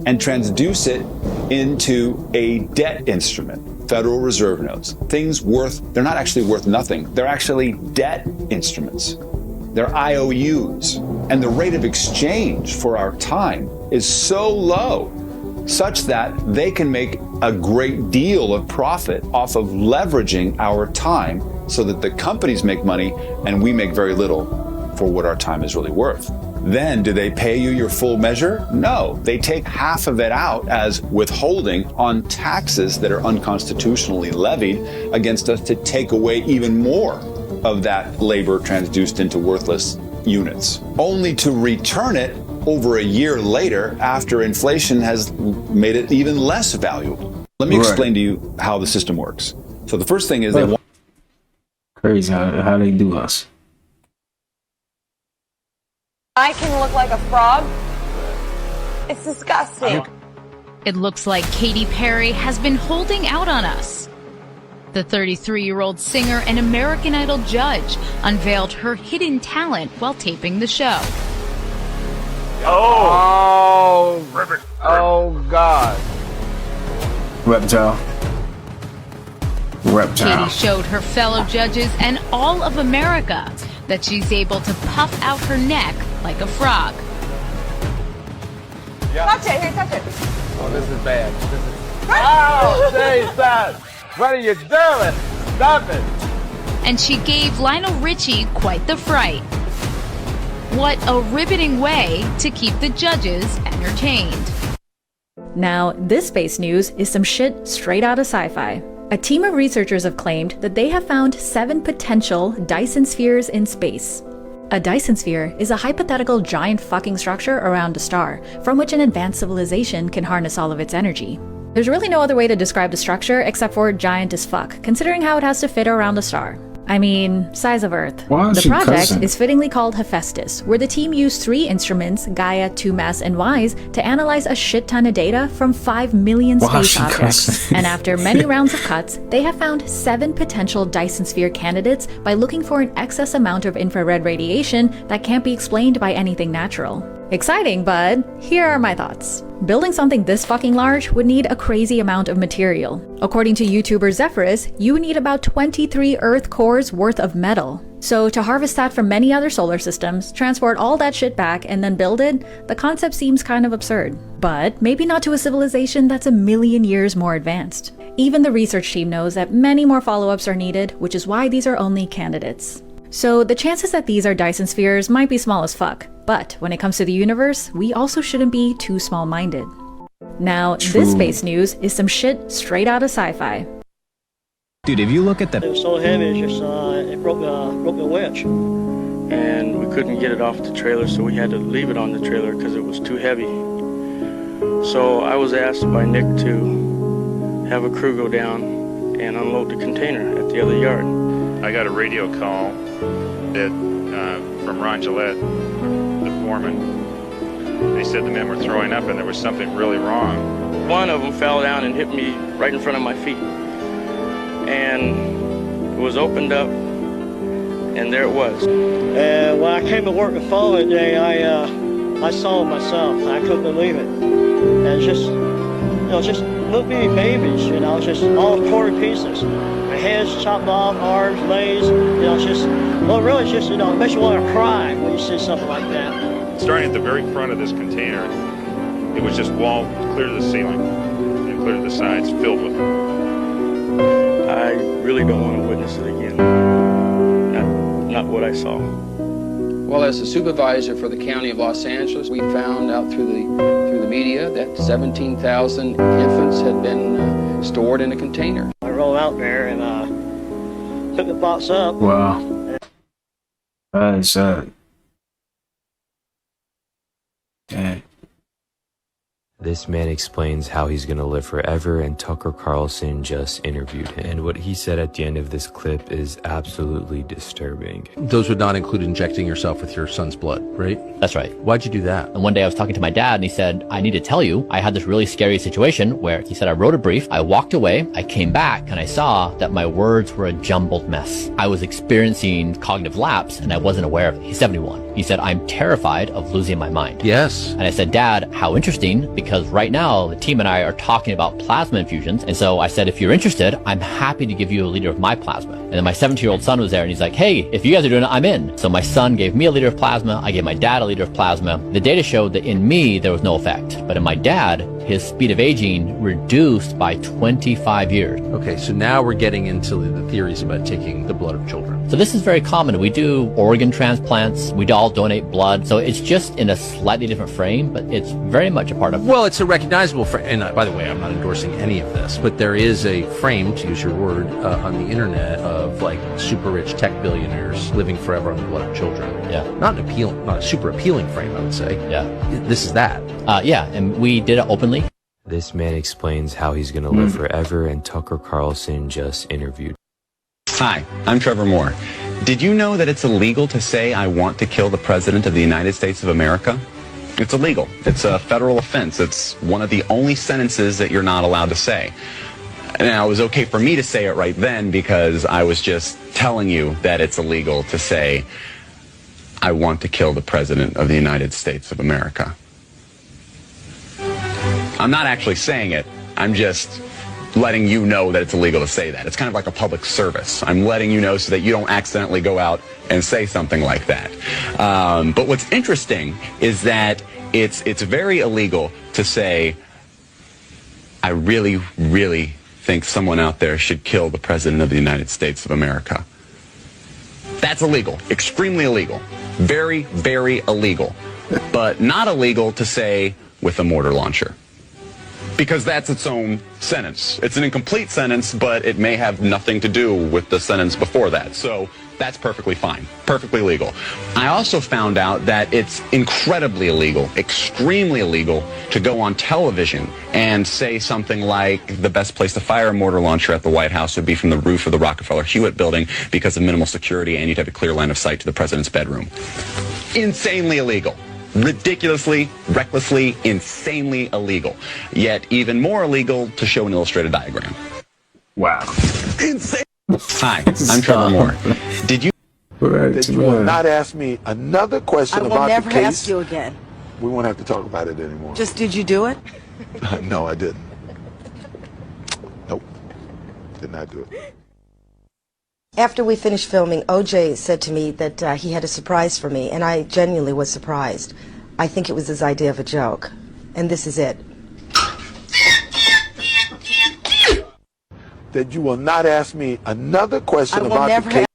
and transduce it into a debt instrument. Federal Reserve notes. Things they're not actually worth nothing. They're actually debt instruments. They're IOUs. And the rate of exchange for our time is so low, such that they can make a great deal of profit off of leveraging our time so that the companies make money and we make very little for what our time is really worth. Then, do they pay you your full measure? No, they take half of it out as withholding on taxes that are unconstitutionally levied against us to take away even more of that labor transduced into worthless units, only to return it over a year later after inflation has made it even less valuable. Let me explain to you how the system works. So the first thing is they want... Crazy how they do us. I can look like a frog. It's disgusting. It looks like Katy Perry has been holding out on us. The 33-year-old singer and American Idol judge unveiled her hidden talent while taping the show. Oh, God. Reptile. Katy showed her fellow judges and all of America that she's able to puff out her neck like a frog. Yeah. Touch it, here, touch it. Oh, this is bad. Oh, Jason! What are you doing? Stop it! And she gave Lionel Richie quite the fright. what a riveting way to keep the judges entertained. Now, this space news is some shit straight out of sci-fi. A team of researchers have claimed that they have found 7 potential Dyson spheres in space. A Dyson sphere is a hypothetical giant fucking structure around a star, from which an advanced civilization can harness all of its energy. There's really no other way to describe the structure except for giant as fuck, considering how it has to fit around the star. I mean, size of Earth. The project is fittingly called Hephaestus, where the team used 3 instruments, Gaia, 2MASS, and WISE, to analyze a shit ton of data from 5 million space objects. And after many rounds of cuts, they have found 7 potential Dyson sphere candidates by looking for an excess amount of infrared radiation that can't be explained by anything natural. Exciting, but here are my thoughts. Building something this fucking large would need a crazy amount of material. According to YouTuber Zephyrus, you would need about 23 Earth cores worth of metal. So to harvest that from many other solar systems, transport all that shit back, and then build it, the concept seems kind of absurd. But maybe not to a civilization that's a million years more advanced. Even the research team knows that many more follow-ups are needed, which is why these are only candidates. So the chances that these are Dyson spheres might be small as fuck, but when it comes to the universe, we also shouldn't be too small-minded. Now, this space news is some shit straight out of sci-fi. Dude, if you look at the... It was so heavy, it's just, it broke the winch. And we couldn't get it off the trailer, so we had to leave it on the trailer because it was too heavy. So I was asked by Nick to have a crew go down and unload the container at the other yard. I got a radio call that from Ron Gillette, the foreman. They said the men were throwing up and there was something really wrong. One of them fell down and hit me right in front of my feet. And it was opened up, and there it was. And when I came to work the following day, I saw it myself. I couldn't believe it. And it's just, just little bitty babies, just all torn pieces. My heads chopped off, arms, legs, it's just, really just, it makes you want to cry when you see something like that. Starting at the very front of this container, it was just wall clear to the ceiling and clear to the sides, filled with them. I really don't want to witness it again. Not what I saw. Well, as the supervisor for the county of Los Angeles, we found out through the media that 17,000 infants had been stored in a container. I rolled out there and took the box up. Wow. That is sad. Dang. This man explains how he's gonna live forever, and Tucker Carlson just interviewed him. And what he said at the end of this clip is absolutely disturbing. Those would not include injecting yourself with your son's blood, right? That's right. Why'd you do that? And one day I was talking to my dad and he said, I need to tell you, I had this really scary situation where he said I wrote a brief, I walked away, I came back and I saw that my words were a jumbled mess. I was experiencing cognitive lapse and I wasn't aware of it. He's 71. He said, I'm terrified of losing my mind. Yes. And I said, Dad, how interesting, because right now the team and I are talking about plasma infusions. And so I said, if you're interested, I'm happy to give you a liter of my plasma. And then my 17-year-old son was there and he's like, hey, if you guys are doing it, I'm in. So my son gave me a liter of plasma. I gave my dad a liter of plasma. The data showed that in me, there was no effect. But in my dad, his speed of aging reduced by 25 years. Okay, so now we're getting into the theories about taking the blood of children. So this is very common. We do organ transplants. We all donate blood. So it's just in a slightly different frame, but it's very much a part of... Well, it's a recognizable frame. And by the way, I'm not endorsing any of this, but there is a frame, to use your word, on the internet of like super rich tech billionaires living forever on the blood of children. Yeah. Not a super appealing frame, I would say. Yeah. This is that. Yeah, and we did it openly. This man explains how he's gonna live forever, and Tucker Carlson just interviewed. Hi, I'm Trevor Moore. Did you know that it's illegal to say I want to kill the President of the United States of America? It's illegal. It's a federal offense. It's one of the only sentences that you're not allowed to say. Now, it was okay for me to say it right then because I was just telling you that it's illegal to say I want to kill the President of the United States of America. I'm not actually saying it. I'm just letting you know that it's illegal to say that. It's kind of like a public service. I'm letting you know so that you don't accidentally go out and say something like that. But what's interesting is that it's very illegal to say, I really, really think someone out there should kill the President of the United States of America. That's illegal, extremely illegal. Very, very illegal. But not illegal to say with a mortar launcher. Because that's its own sentence. It's an incomplete sentence, but it may have nothing to do with the sentence before that. So that's perfectly fine, perfectly legal. I also found out that it's incredibly illegal, extremely illegal, to go on television and say something like the best place to fire a mortar launcher at the White House would be from the roof of the Rockefeller Hewitt building because of minimal security and you'd have a clear line of sight to the president's bedroom. Insanely illegal. Ridiculously, recklessly, insanely illegal. Yet even more illegal to show an illustrated diagram. Wow. Insane. Hi, I'm Trevor Moore. Did you... That you will not ask me another question about the case. I will never ask you again. We won't have to talk about it anymore. Just did you do it? No, I didn't. Nope. Did not do it. After we finished filming, OJ said to me that he had a surprise for me, and I genuinely was surprised. I think it was his idea of a joke. And this is it. That you will not ask me another question about the case.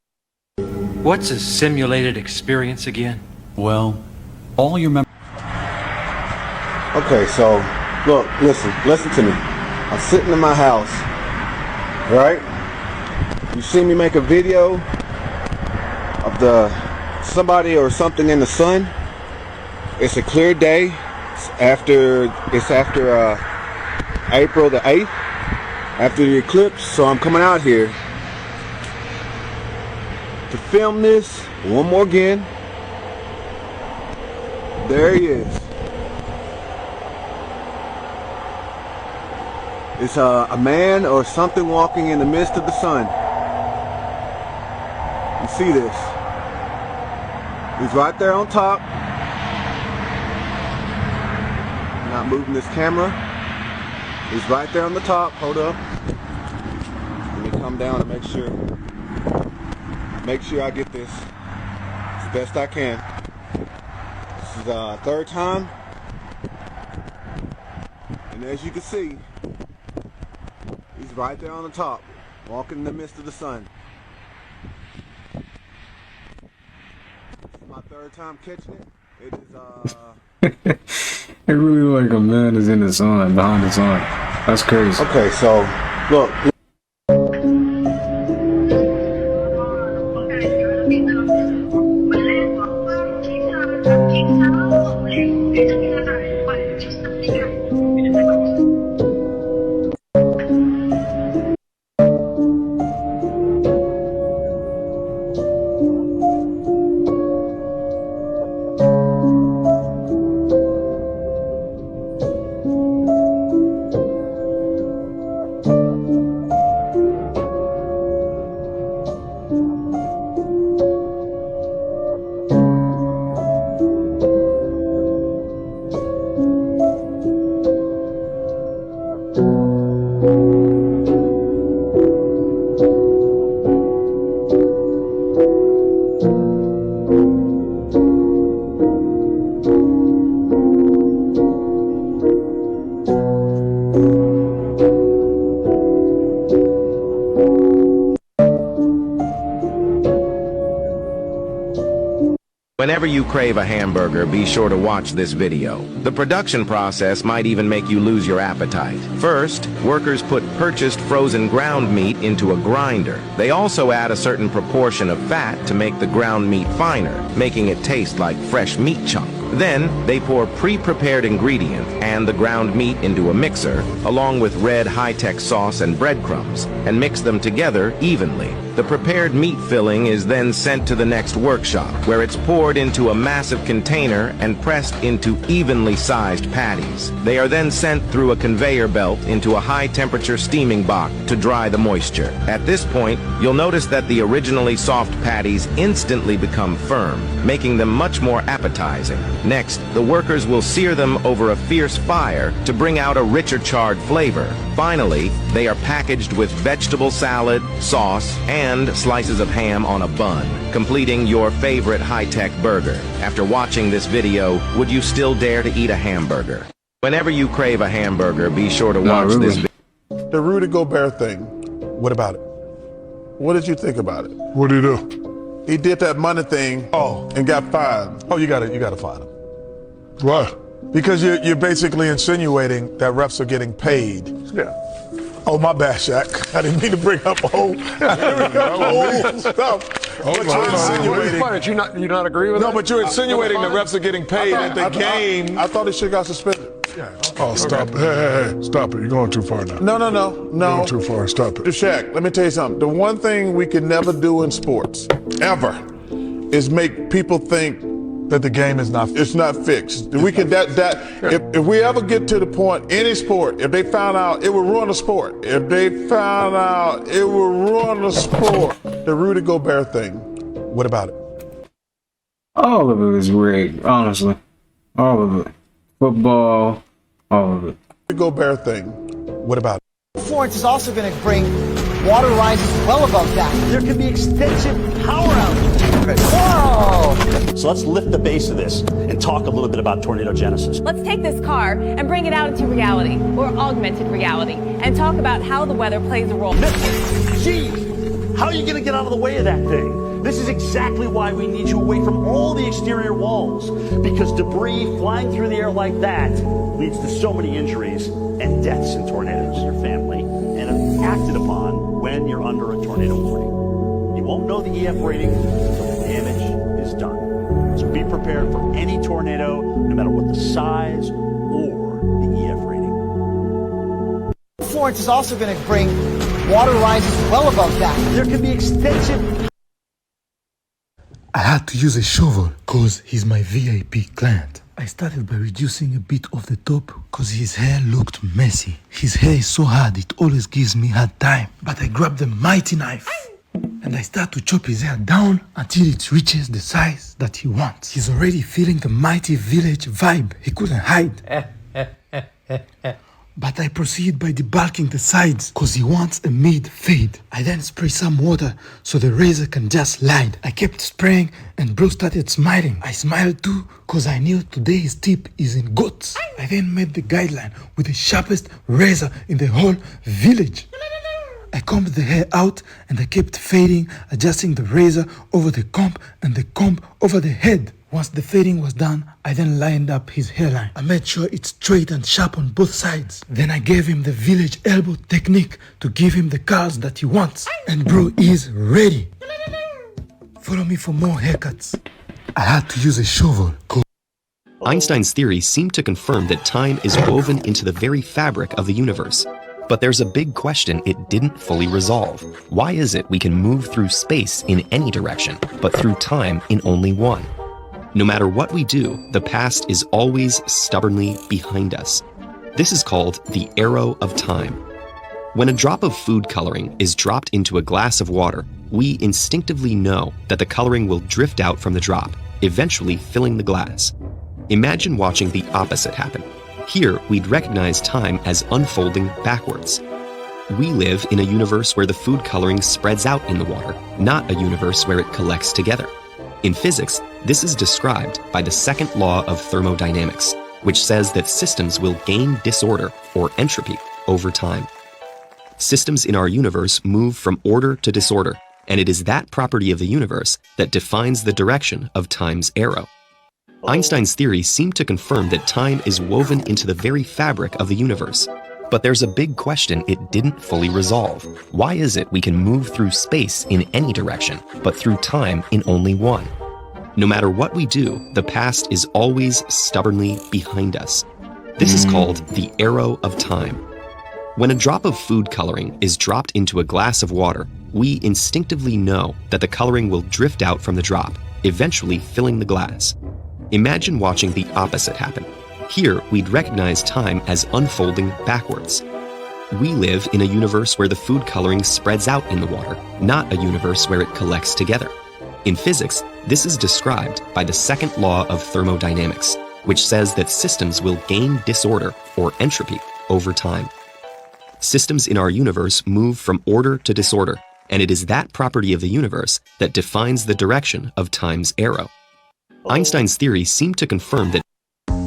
What's a simulated experience again? Well, all your memories. Okay, so, look, listen to me. I'm sitting in my house, right? You see me make a video of somebody or something in the sun. It's a clear day. It's after April the 8th, after the eclipse. So I'm coming out here to film this one more again. There he is. It's a man or something walking in the midst of the sun. You see this? He's right there on top. I'm not moving this camera. He's right there on the top. Hold up. Let me come down and make sure I get this as best I can. This is third time. And as you can see, he's right there on the top, walking in the midst of the sun. My third time catching it. It is It really look like a man is in the sun, behind the sun. That's crazy. Okay, so look. Whenever you crave a hamburger, be sure to watch this video. The production process might even make you lose your appetite. First, workers put purchased frozen ground meat into a grinder. They also add a certain proportion of fat to make the ground meat finer, making it taste like fresh meat chunk. Then, they pour pre-prepared ingredient and the ground meat into a mixer, along with red high-tech sauce and breadcrumbs, and mix them together evenly. The prepared meat filling is then sent to the next workshop, where it's poured into a massive container and pressed into evenly sized patties. They are then sent through a conveyor belt into a high-temperature steaming box to dry the moisture. At this point, you'll notice that the originally soft patties instantly become firm, making them much more appetizing. Next, the workers will sear them over a fierce fire to bring out a richer charred flavor. Finally, they are packaged with vegetable salad, sauce, and slices of ham on a bun, completing your favorite high-tech burger. After watching this video, would you still dare to eat a hamburger? Whenever you crave a hamburger, be sure to watch this video. The Rudy Gobert thing, what about it? What did you think about it? What did he do? he did that money thing. And got fired. Oh, you gotta fire him. Why? Because you're basically insinuating that refs are getting paid. Yeah. Oh, my bad, Shaq. I didn't mean to bring up old stuff. But you're insinuating. You not agree with that? No, but you're insinuating the refs are getting paid at the game. I thought this shit got suspended. Oh, stop it. Hey, stop it. You're going too far now. No. You're going too far. Stop it. Shaq, let me tell you something. The one thing we can never do in sports, ever, is make people think that the game is not it's not fixed. We can if we ever get to the point, any sport, if they found out, it would ruin the sport. If they found out, it would ruin the sport. The Rudy Gobert thing. What about it? All of it is rigged, honestly. All of it. Football, all of it. Rudy Gobert thing. What about it? Florence is also going to bring water rises well above that. There can be extensive power outages. Whoa! So let's lift the base of this and talk a little bit about tornado genesis. Let's take this car and bring it out into reality, or augmented reality, and talk about how the weather plays a role. Geez, how are you going to get out of the way of that thing? This is exactly why we need you away from all the exterior walls, because debris flying through the air like that leads to so many injuries and deaths in tornadoes. Your family and are acted upon when you're under a tornado warning. You won't know the EF rating until the damage is done. So be prepared for any tornado, no matter what the size or the EF rating. Florence is also going to bring water rises well above that. There can be extensive. I had to use a shovel cause he's my VIP client. I started by reducing a bit of the top cause his hair looked messy. His hair is so hard it always gives me hard time. But I grabbed the mighty knife and I start to chop his hair down until it reaches the size that he wants. He's already feeling the mighty village vibe. He couldn't hide. But I proceed by debulking the sides cause he wants a mid-fade. I then spray some water so the razor can just slide. I kept spraying and bro started smiling. I smiled too cause I knew today's tip is in goats. I then made the guideline with the sharpest razor in the whole village. I combed the hair out and I kept fading, adjusting the razor over the comb and the comb over the head. Once the fading was done, I then lined up his hairline. I made sure it's straight and sharp on both sides. Then I gave him the village elbow technique to give him the curls that he wants. And bro is ready. Follow me for more haircuts. I had to use a shovel. Einstein's theories seem to confirm that time is woven into the very fabric of the universe. But there's a big question it didn't fully resolve. Why is it we can move through space in any direction, but through time in only one? No matter what we do, the past is always stubbornly behind us. This is called the arrow of time. When a drop of food coloring is dropped into a glass of water, we instinctively know that the coloring will drift out from the drop, eventually filling the glass. Imagine watching the opposite happen. Here, we'd recognize time as unfolding backwards. We live in a universe where the food coloring spreads out in the water, not a universe where it collects together. In physics, this is described by the second law of thermodynamics, which says that systems will gain disorder or entropy over time. Systems in our universe move from order to disorder, and it is that property of the universe that defines the direction of time's arrow. Einstein's theories seem to confirm that time is woven into the very fabric of the universe. But there's a big question it didn't fully resolve. Why is it we can move through space in any direction, but through time in only one? No matter what we do, the past is always stubbornly behind us. This is called the arrow of time. When a drop of food coloring is dropped into a glass of water, we instinctively know that the coloring will drift out from the drop, eventually filling the glass. Imagine watching the opposite happen. Here, we'd recognize time as unfolding backwards. We live in a universe where the food coloring spreads out in the water, not a universe where it collects together. In physics, this is described by the second law of thermodynamics, which says that systems will gain disorder or entropy over time. Systems in our universe move from order to disorder, and it is that property of the universe that defines the direction of time's arrow. Einstein's theories seem to confirm that.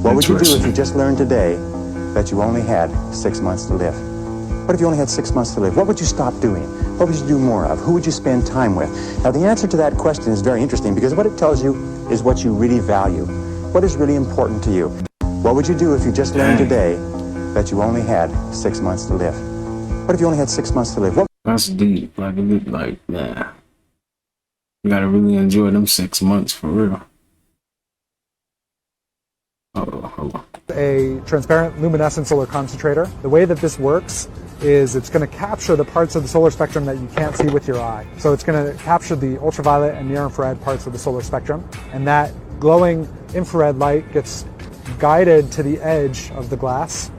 What would you do if you just learned today that you only had 6 months to live? What if you only had 6 months to live? What would you stop doing? What would you do more of? Who would you spend time with? Now, the answer to that question is very interesting because what it tells you is what you really value. What is really important to you? What would you do if you just learned today that you only had 6 months to live? What if you only had 6 months to live? That's deep. Like, man, you gotta really enjoy them 6 months for real. Hold on. A transparent luminescent solar concentrator. The way that this works is it's going to capture the parts of the solar spectrum that you can't see with your eye. So it's going to capture the ultraviolet and near infrared parts of the solar spectrum, and that glowing infrared light gets guided to the edge of the glass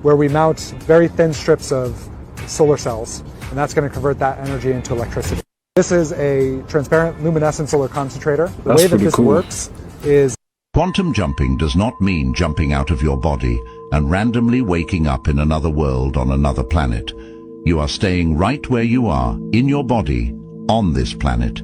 where we mount very thin strips of solar cells, and that's going to convert that energy into electricity. This is a transparent luminescent solar concentrator. The way that this works is quantum jumping does not mean jumping out of your body and randomly waking up in another world on another planet. You are staying right where you are, in your body, on this planet.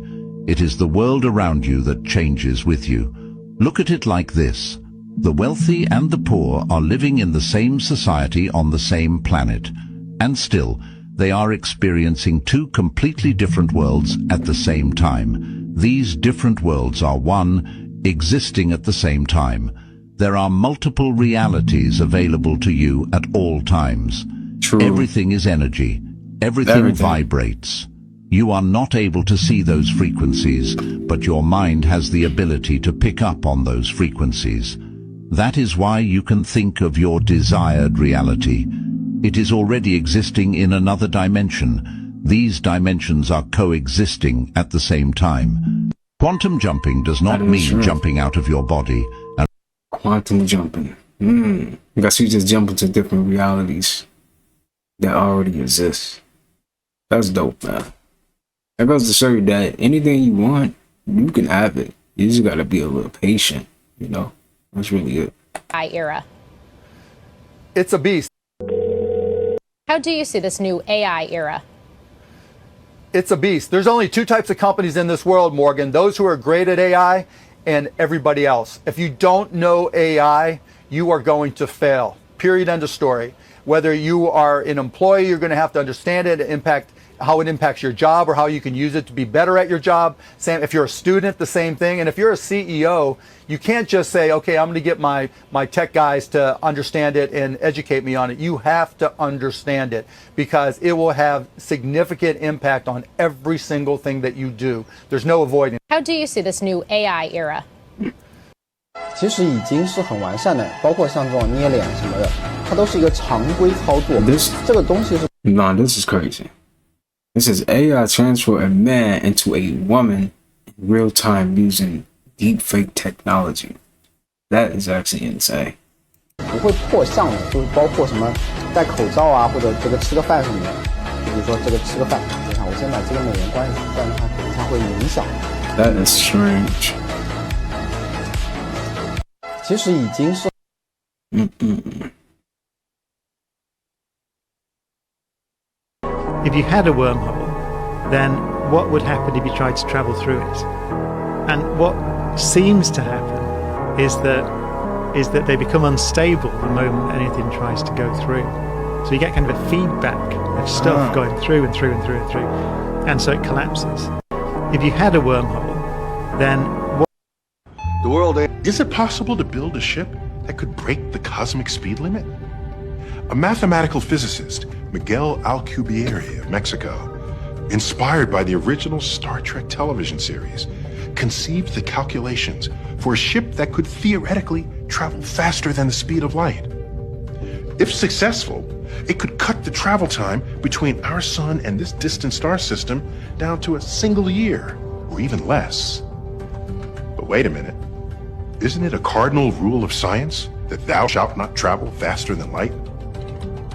It is the world around you that changes with you. Look at it like this. The wealthy and the poor are living in the same society on the same planet, and still, they are experiencing two completely different worlds at the same time. These different worlds are one, existing at the same time. There are multiple realities available to you at all times. True. Everything is energy. Everything vibrates. You are not able to see those frequencies, but your mind has the ability to pick up on those frequencies. That is why you can think of your desired reality. It is already existing in another dimension. These dimensions are coexisting at the same time. Quantum jumping does not mean jumping out of your body. Quantum jumping. I guess you just jump into different realities that already exist. That's dope, man. That goes to show you that anything you want, you can have it. You just gotta be a little patient, you know? That's really good. Era. it's a beast. How do you see this new AI era? It's a beast. There's only two types of companies in this world, Morgan. Those who are great at AI and everybody else. If you don't know AI, you are going to fail. Period, end of story. Whether you are an employee, you're going to have to understand it, how it impacts your job or how you can use it to be better at your job. Same, if you're a student, the same thing. And if you're a CEO, you can't just say, okay, I'm going to get my tech guys to understand it and educate me on it. You have to understand it because it will have significant impact on every single thing that you do. There's no avoiding. How do you see this new AI era? 其实已经是很完善的，包括像这种捏脸什么的，它都是一个常规操作。这个东西是 Nah, this is crazy. This is AI transfer a man into a woman in real time using deepfake technology. That is actually insane. 不会破相的，就是包括什么戴口罩啊，或者这个吃个饭什么的。比如说这个吃个饭，你看我先把这个美颜关上，不然的话等一下会影响。That is strange. 其实已经是。If you had a wormhole, then what would happen if you tried to travel through it? And what seems to happen is that they become unstable the moment anything tries to go through. So you get kind of a feedback of stuff going through and through and through and through, and so it collapses. If you had a wormhole, then the world. Is it possible to build a ship that could break the cosmic speed limit? A mathematical physicist, Miguel Alcubierre of Mexico, inspired by the original Star Trek television series, conceived the calculations for a ship that could theoretically travel faster than the speed of light. If successful, it could cut the travel time between our sun and this distant star system down to a single year, or even less. But wait a minute. Isn't it a cardinal rule of science that thou shalt not travel faster than light?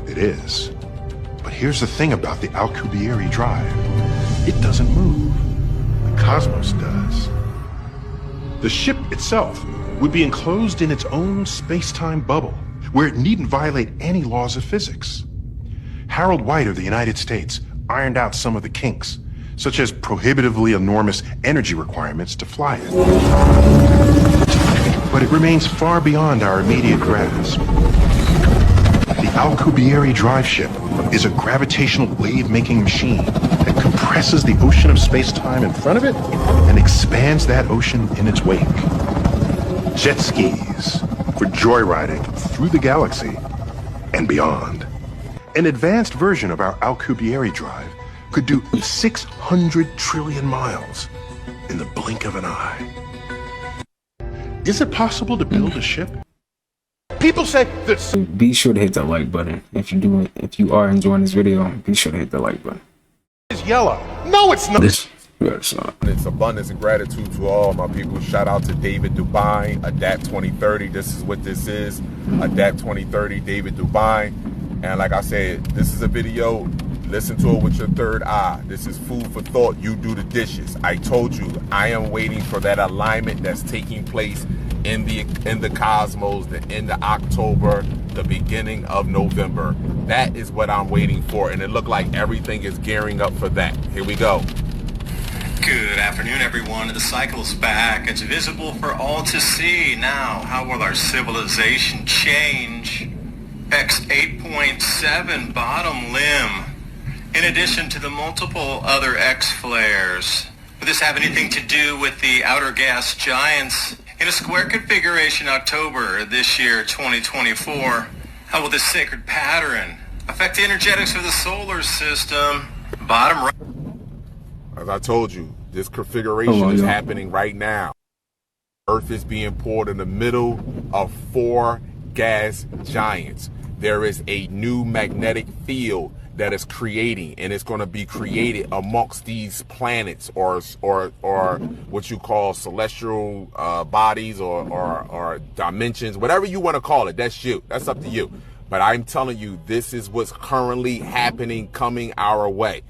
It is. But here's the thing about the Alcubierre drive. It doesn't move. The cosmos does. The ship itself would be enclosed in its own space-time bubble, where it needn't violate any laws of physics. Harold White of the United States ironed out some of the kinks, such as prohibitively enormous energy requirements to fly it. But it remains far beyond our immediate grasp. The Alcubierre drive ship is a gravitational wave-making machine that compresses the ocean of space-time in front of it and expands that ocean in its wake. Jet skis for joyriding through the galaxy and beyond. An advanced version of our Alcubierre drive could do 600 trillion miles in the blink of an eye. Is it possible to build a ship? People say this. Be sure to hit that like button. If you are enjoying this video, be sure to hit the like button. It's yellow. No, it's not. It's abundance and gratitude to all my people. Shout out to David Dubine, Adapt 2030. This is what this is. Adapt 2030, David Dubine. And like I said, this is a video. Listen to it with your third eye. This is food for thought. You do the dishes. I told you, I am waiting for that alignment that's taking place in the cosmos, the end of October, the beginning of November. That is what I'm waiting for, and it looked like everything is gearing up for that. Here we go. Good afternoon, everyone. The cycle's back. It's visible for all to see. Now, how will our civilization change? X8.7 bottom limb. In addition to the multiple other X flares. Would this have anything to do with the outer gas giants? In a square configuration October this year, 2024, how will this sacred pattern affect the energetics of the solar system? Bottom right. As I told you, this configuration is happening right now. Earth is being poured in the middle of 4 gas giants. There is a new magnetic field that is creating, and it's going to be created amongst these planets or what you call celestial bodies or dimensions, whatever you want to call it. That's you. That's up to you. But I'm telling you, this is what's currently happening, coming our way.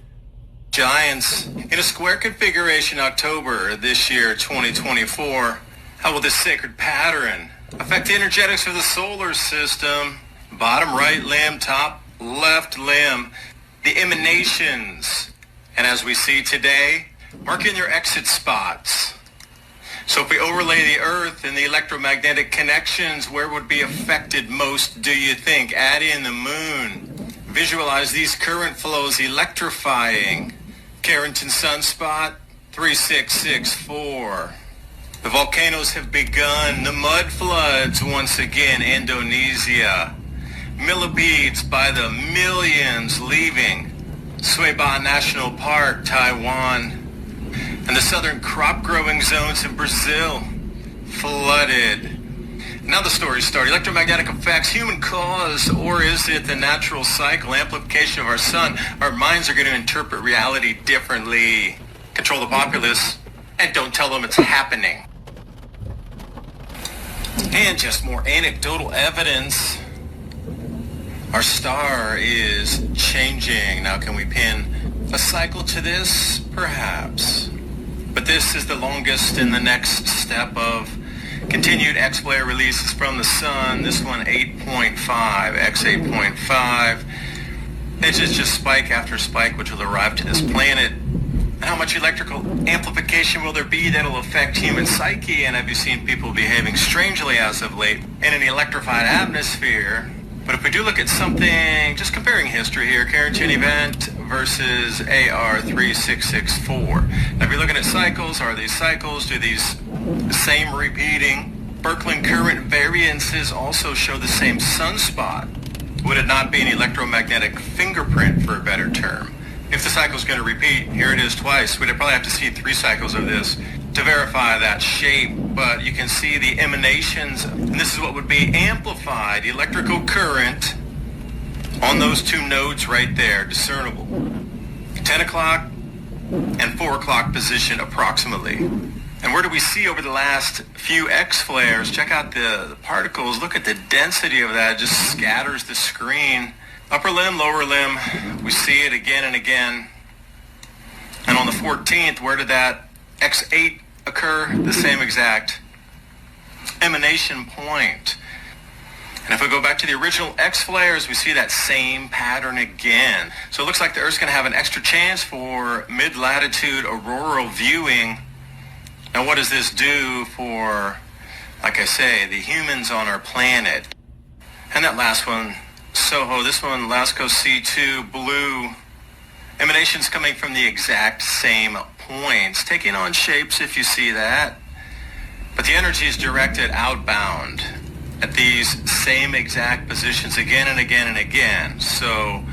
Giants in a square configuration October this year, 2024. How will this sacred pattern affect the energetics of the solar system? Bottom right limb, top left limb, the emanations. And as we see today, mark in your exit spots. So if we overlay the Earth and the electromagnetic connections, where would be affected most, do you think? Add in the moon. Visualize these current flows electrifying. Carrington Sunspot, 3664. The volcanoes have begun. The mud floods once again, Indonesia. Millipedes by the millions leaving Suiba National Park, Taiwan. And the southern crop growing zones in Brazil flooded. Now the stories start. Electromagnetic effects, human cause, or is it the natural cycle, amplification of our sun? Our minds are going to interpret reality differently. Control the populace and don't tell them it's happening. And just more anecdotal evidence. Our star is changing. Now can we pin a cycle to this? Perhaps. But this is the longest in the next step of continued X-flare releases from the sun. This one 8.5, X8.5. It's just spike after spike which will arrive to this planet. And how much electrical amplification will there be that'll affect human psyche? And have you seen people behaving strangely as of late in an electrified atmosphere? But if we do look at something, just comparing history here, Carrington event versus AR3664. Now if you're looking at cycles, are these cycles? Do these same repeating? Birkeland current variances also show the same sunspot. Would it not be an electromagnetic fingerprint, for a better term? If the cycle is going to repeat, here it is twice. We'd probably have to see 3 cycles of this to verify that shape, but you can see the emanations, and this is what would be amplified electrical current on those 2 nodes right there, discernible. 10 o'clock and 4 o'clock position approximately. And where do we see over the last few X flares? Check out the particles. Look at the density of that. It just scatters the screen. Upper limb, lower limb, we see it again and again. And on the 14th, where did that X8 occur? The same exact emanation point. And if we go back to the original X flares, we see that same pattern again. So it looks like the Earth's going to have an extra chance for mid-latitude auroral viewing. Now what does this do for, like I say, the humans on our planet? And that last one, Soho, this one, Lasco C2, blue. Emanations coming from the exact same points, taking on shapes if you see that. But the energy is directed outbound at these same exact positions again and again and again. So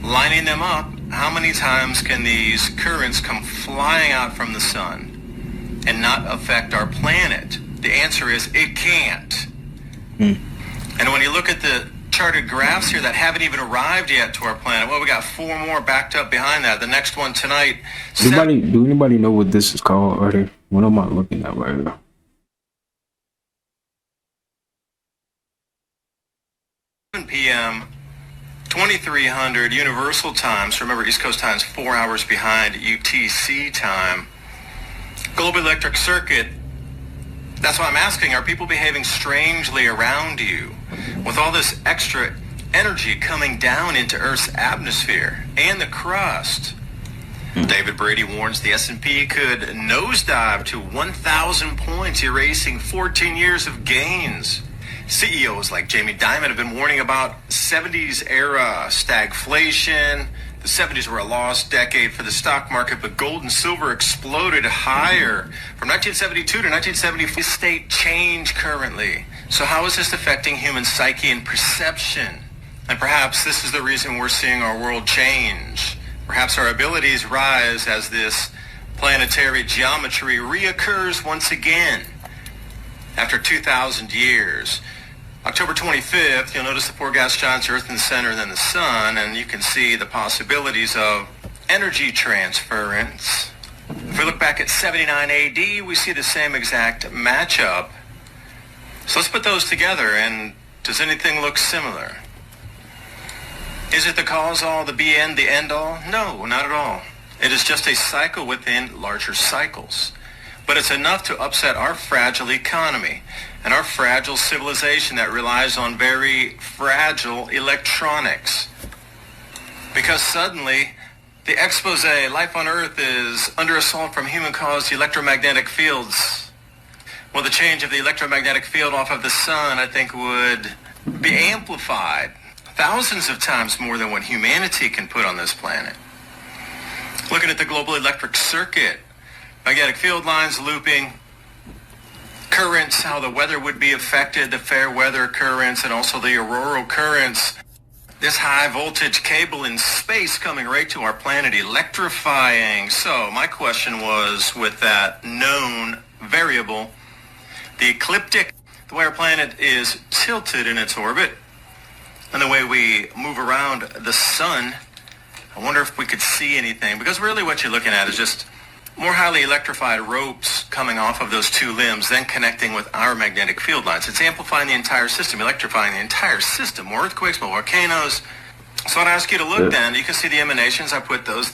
lining them up, how many times can these currents come flying out from the sun and not affect our planet? The answer is it can't. And when you look at the charted graphs here that haven't even arrived yet to our planet, well, we got 4 more backed up behind that. The next one tonight. Do anybody know what this is called? Or what am I looking at right now? 7 p.m. 2300 Universal Time. So remember, East Coast time is 4 hours behind UTC time. Global electric circuit. That's why I'm asking, are people behaving strangely around you with all this extra energy coming down into Earth's atmosphere and the crust? David Brady warns the S&P could nosedive to 1,000 points, erasing 14 years of gains. CEOs like Jamie Dimon have been warning about 70s era stagflation. The 70s were a lost decade for the stock market, but gold and silver exploded higher. From 1972 to 1974, state change currently. So how is this affecting human psyche and perception? And perhaps this is the reason we're seeing our world change. Perhaps our abilities rise as this planetary geometry reoccurs once again after 2,000 years. October 25th, you'll notice the four gas giants, Earth in the center and then the sun, and you can see the possibilities of energy transference. If we look back at 79 AD, we see the same exact matchup. So let's put those together, and does anything look similar? Is it the cause all, the be end, the end all? No, not at all. It is just a cycle within larger cycles. But it's enough to upset our fragile economy and our fragile civilization that relies on very fragile electronics. Because suddenly, the expose, life on Earth is under assault from human-caused electromagnetic fields. Well, the change of the electromagnetic field off of the sun, I think, would be amplified thousands of times more than what humanity can put on this planet. Looking at the global electric circuit, magnetic field lines looping, currents, how the weather would be affected, the fair weather currents, and also the auroral currents. This high voltage cable in space coming right to our planet, electrifying. So my question was, with that known variable, the ecliptic, the way our planet is tilted in its orbit, and the way we move around the sun, I wonder if we could see anything. Because really what you're looking at is just more highly electrified ropes coming off of those two limbs, then connecting with our magnetic field lines. It's amplifying the entire system, electrifying the entire system. More earthquakes, more volcanoes. So I'd ask you to look then. You can see the emanations. I put those.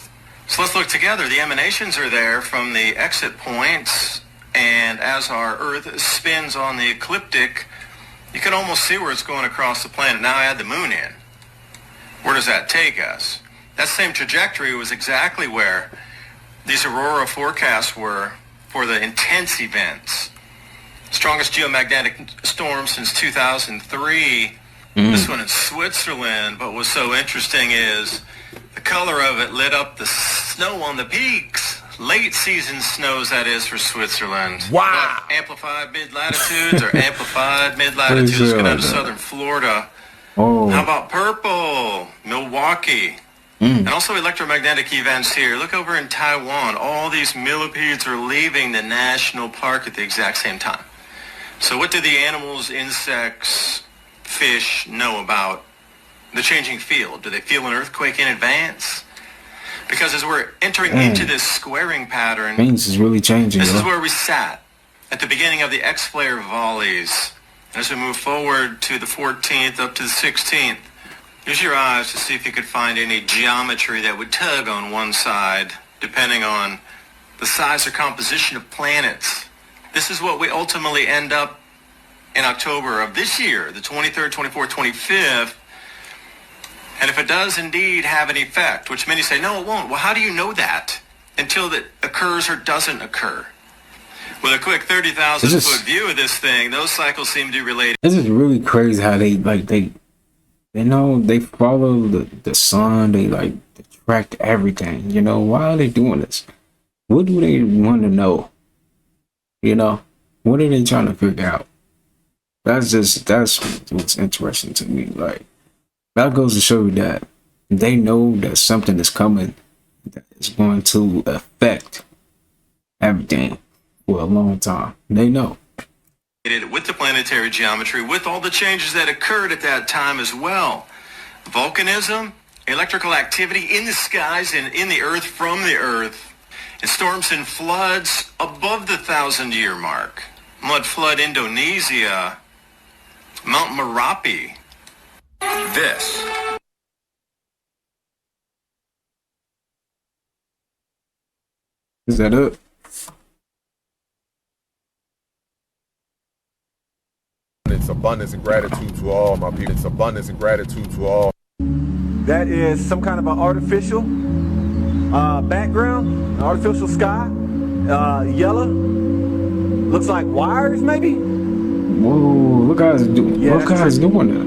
So let's look together. The emanations are there from the exit points. And as our Earth spins on the ecliptic, you can almost see where it's going across the planet. Now add the moon in. Where does that take us? That same trajectory was exactly where these aurora forecasts were for the intense events. Strongest geomagnetic storm since 2003. This one in Switzerland. But what's so interesting is the color of it lit up the snow on the peaks. Late season snows, that is, for Switzerland. Wow. But amplified mid-latitudes or amplified mid-latitudes go down to southern Florida. Oh. How about purple? Milwaukee. And also electromagnetic events here. Look over in Taiwan. All these millipedes are leaving the national park at the exact same time. So what do the animals, insects, fish know about the changing field? Do they feel an earthquake in advance? Because as we're entering into this squaring pattern, things is really changing. This is where we sat at the beginning of the X-flare volleys. And as we move forward to the 14th up to the 16th, use your eyes to see if you could find any geometry that would tug on one side, depending on the size or composition of planets. This is what we ultimately end up in October of this year, the 23rd, 24th, 25th. And if it does indeed have an effect, which many say, no, it won't. Well, how do you know that until it occurs or doesn't occur? With a quick 30,000-foot view of this thing, those cycles seem to be related. This is really crazy how they They know they follow the sun. They like track everything. You know, why are they doing this? What do they want to know? You know, what are they trying to figure out? That's what's interesting to me. Like, that goes to show you that they know that something is coming that is going to affect everything for a long time. They know. With the planetary geometry, with all the changes that occurred at that time as well. Volcanism, electrical activity in the skies and in the earth from the earth, and storms and floods above the 1,000-year mark. Mud flood Indonesia, Mount Merapi. This. Is that it? It's abundance and gratitude to all my people. It's abundance and gratitude to all. That is some kind of an artificial background, an artificial sky, yellow. Looks like wires, maybe. Whoa! Look how it's doing. Yeah, Look how it's doing that.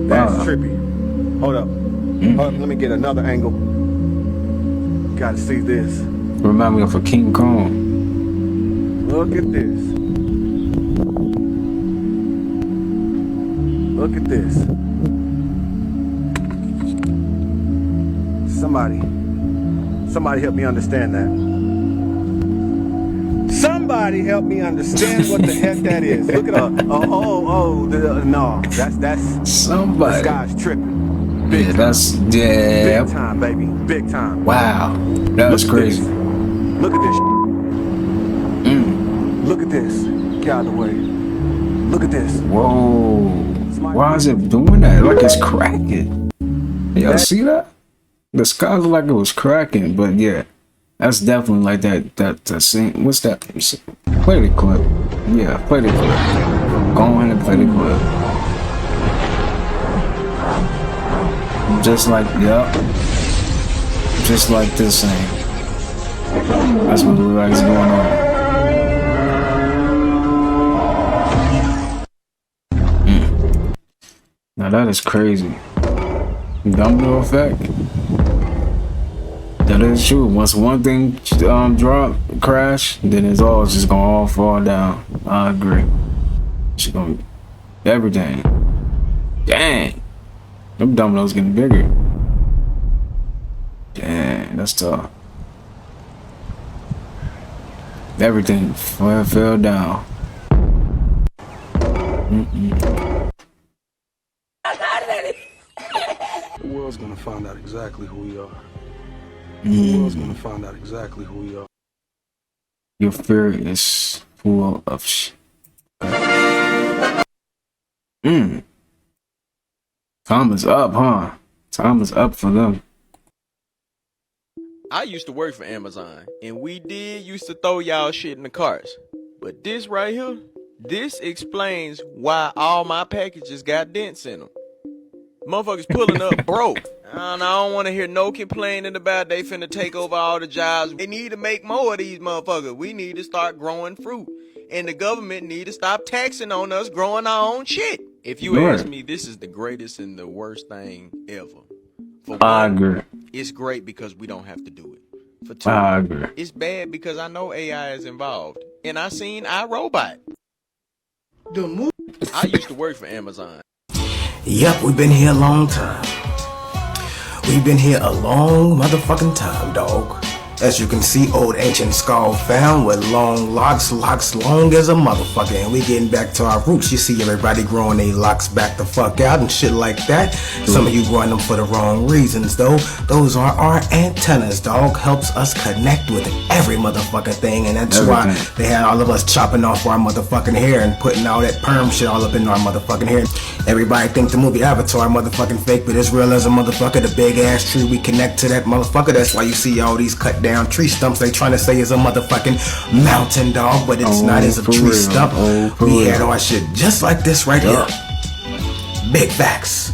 That's Wow. trippy. Hold up. Hold up. Let me get another angle. Gotta see this. Remind me of a King Kong. Look at this. Look at this. Somebody help me understand that. Somebody help me understand what the heck that is. Look at no, that's somebody. This guy's tripping. Yeah, that's yeah. Big time, baby. Big time. Wow, that's crazy. Look at this. Look at this. Get out of the way. Look at this. Whoa. Why is it doing that? Like it's cracking. Y'all see that? The sky looked like it was cracking, but yeah, that's definitely like that scene. What's that? Play the clip. Yeah, play the clip. Go ahead and play the clip. Just like, yep. Just like this thing. That's what looks like is going on. Now that is crazy. Domino effect. That is true. Once one thing crash, then it's all just gonna all fall down. I agree. It's gonna everything. Dang. Them dominoes getting bigger. Dang, that's tough. Everything fell down. The world's gonna find out exactly who we are. The world's gonna find out exactly who we are. Your fear is full of Time is up, huh? Time is up for them. I used to work for Amazon, and we did used to throw y'all shit in the carts. But this right here, this explains why all my packages got dents in them. Motherfuckers pulling up broke. And I don't want to hear no complaining about they finna take over all the jobs. They need to make more of these motherfuckers. We need to start growing fruit. And the government need to stop taxing on us growing our own shit. If you ask me, this is the greatest and the worst thing ever. For I one, agree. it's great because we don't have to do it. For two, I agree. it's bad because I know AI is involved. And I seen iRobot. I used to work for Amazon. Yep, we've been here a long time. We've been here a long motherfucking time, dog. As you can see, old ancient skull found with long locks long as a motherfucker. And we getting back to our roots. You see everybody growing their locks back the fuck out and shit like that. Some of you growing them for the wrong reasons, though. Those are our antennas, dog. Helps us connect with every motherfucking thing. And that's why they had all of us chopping off our motherfucking hair and putting all that perm shit all up in our motherfucking hair. Everybody think the movie Avatar motherfucking fake, but it's real as a motherfucker. The big ass tree, we connect to that motherfucker. That's why you see all these cut down tree stumps they trying to say is a motherfucking mountain, dog, but it's not. It's a tree stump. We had our shit just like this right here. Big facts.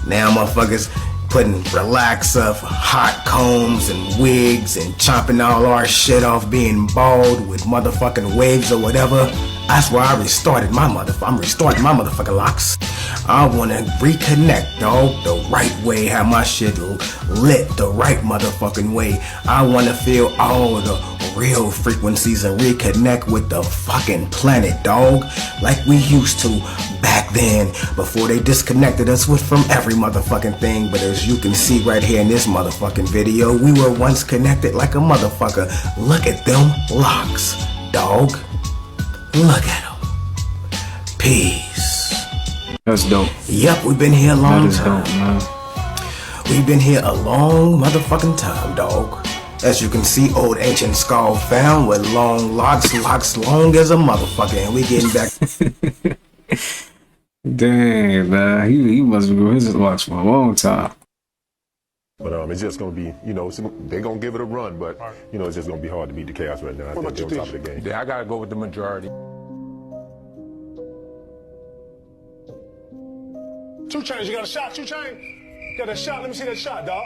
Now motherfuckers putting relax of hot combs and wigs and chopping all our shit off being bald with motherfucking waves or whatever. That's why I restarted my I'm restarting my motherfucking locks. I wanna reconnect, dog, the right way, have my shit lit the right motherfucking way. I wanna feel all the real frequencies and reconnect with the fucking planet, dog, like we used to back then, before they disconnected us from every motherfucking thing. But as you can see right here in this motherfucking video, we were once connected like a motherfucker. Look at them locks, dog. Look at them. Peace. That's dope. Yep, we've been here a long time. Dope, man. We've been here a long motherfucking time, dog. As you can see, old ancient skull found with long locks long as a motherfucker, and we getting back. Dang, man, he must have grown his locks for a long time. But it's just gonna be, they're gonna give it a run, but it's just gonna be hard to beat the chaos right now. I think they're on top of the game. Yeah, I gotta go with the majority. 2 Chainz, you got a shot, 2 Chainz? Got a shot? Let me see that shot, dog.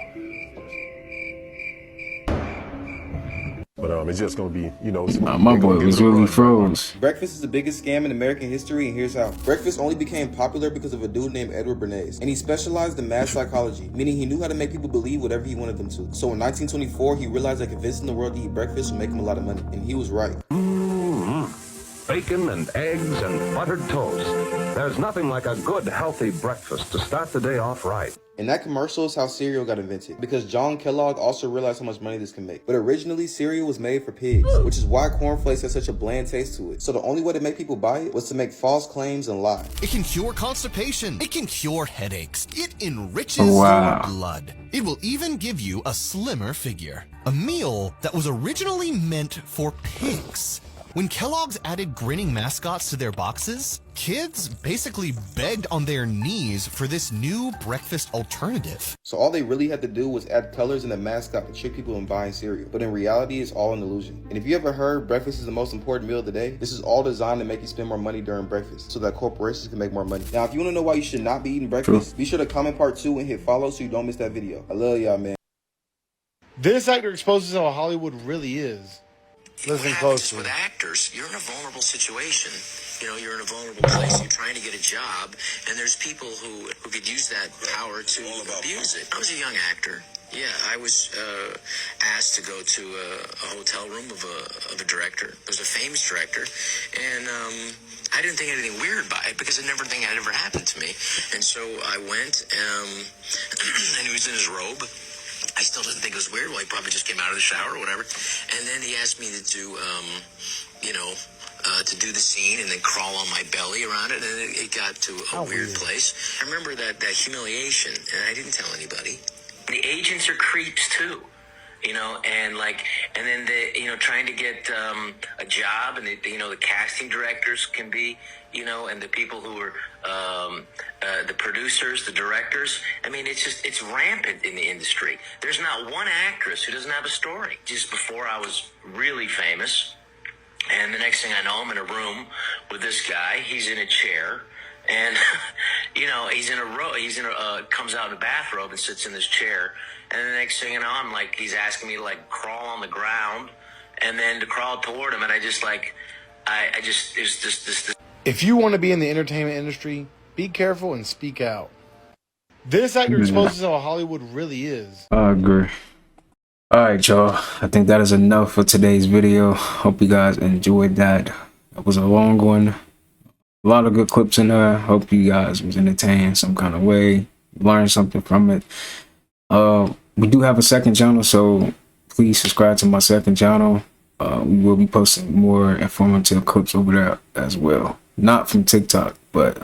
But it's just gonna be, my boy was really froze. Breakfast is the biggest scam in American history, and here's how. Breakfast only became popular because of a dude named Edward Bernays, and he specialized in mass psychology, meaning he knew how to make people believe whatever he wanted them to. So in 1924, he realized that convincing the world to eat breakfast would make him a lot of money, and he was right. Bacon and eggs and buttered toast. There's nothing like a good, healthy breakfast to start the day off right. And that commercial is how cereal got invented, because John Kellogg also realized how much money this can make. But originally, cereal was made for pigs, which is why cornflakes has such a bland taste to it. So the only way to make people buy it was to make false claims and lie. It can cure constipation. It can cure headaches. It enriches your blood. It will even give you a slimmer figure. A meal that was originally meant for pigs. When Kellogg's added grinning mascots to their boxes, kids basically begged on their knees for this new breakfast alternative. So all they really had to do was add colors in the mascot to trick people into buying cereal. But in reality, it's all an illusion. And if you ever heard breakfast is the most important meal of the day, this is all designed to make you spend more money during breakfast so that corporations can make more money. Now, if you want to know why you should not be eating breakfast, be sure to comment part 2 and hit follow so you don't miss that video. I love y'all, man. This actor exposes how Hollywood really is. Listen closely. With actors, you're in a vulnerable situation. You're in a vulnerable place. You're trying to get a job, and there's people who could use that power to abuse it. I was a young actor. Yeah, I was asked to go to a hotel room of a director. There's a famous director, and I didn't think anything weird by it because I never think it had ever happened to me. And so I went, and he was in his robe. I still didn't think it was weird. Well, he probably just came out of the shower or whatever. And then he asked me to do, to do the scene and then crawl on my belly around it. And it got to a weird place. I remember that humiliation, and I didn't tell anybody. The agents are creeps too, and then trying to get a job, and the casting directors can be, and the people who are the producers, the directors. I mean, it's rampant in the industry. There's not one actress who doesn't have a story. Just before I was really famous, and the next thing I know, I'm in a room with this guy. He's in a chair. And, comes out in a bathrobe and sits in this chair. And the next thing you know, I'm like, he's asking me to crawl on the ground and then to crawl toward him. And I just there's this. If you want to be in the entertainment industry, be careful and speak out. This actor exposes how Hollywood really is. I agree. Alright, y'all. I think that is enough for today's video. Hope you guys enjoyed that. It was a long one. A lot of good clips in there. Hope you guys was entertained some kind of way, learned something from it. We do have a second channel, so please subscribe to my second channel. We will be posting more informative clips over there as well. Not from TikTok, but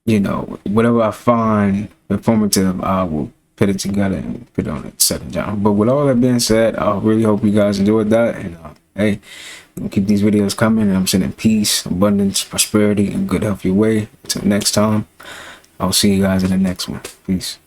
whatever I find informative, I will put it together and put it on the second channel. But with all that being said, I really hope you guys enjoyed that, and hey, we'll keep these videos coming, and I'm sending peace, abundance, prosperity, and good health your way. Until next time, I'll see you guys in the next one. Peace.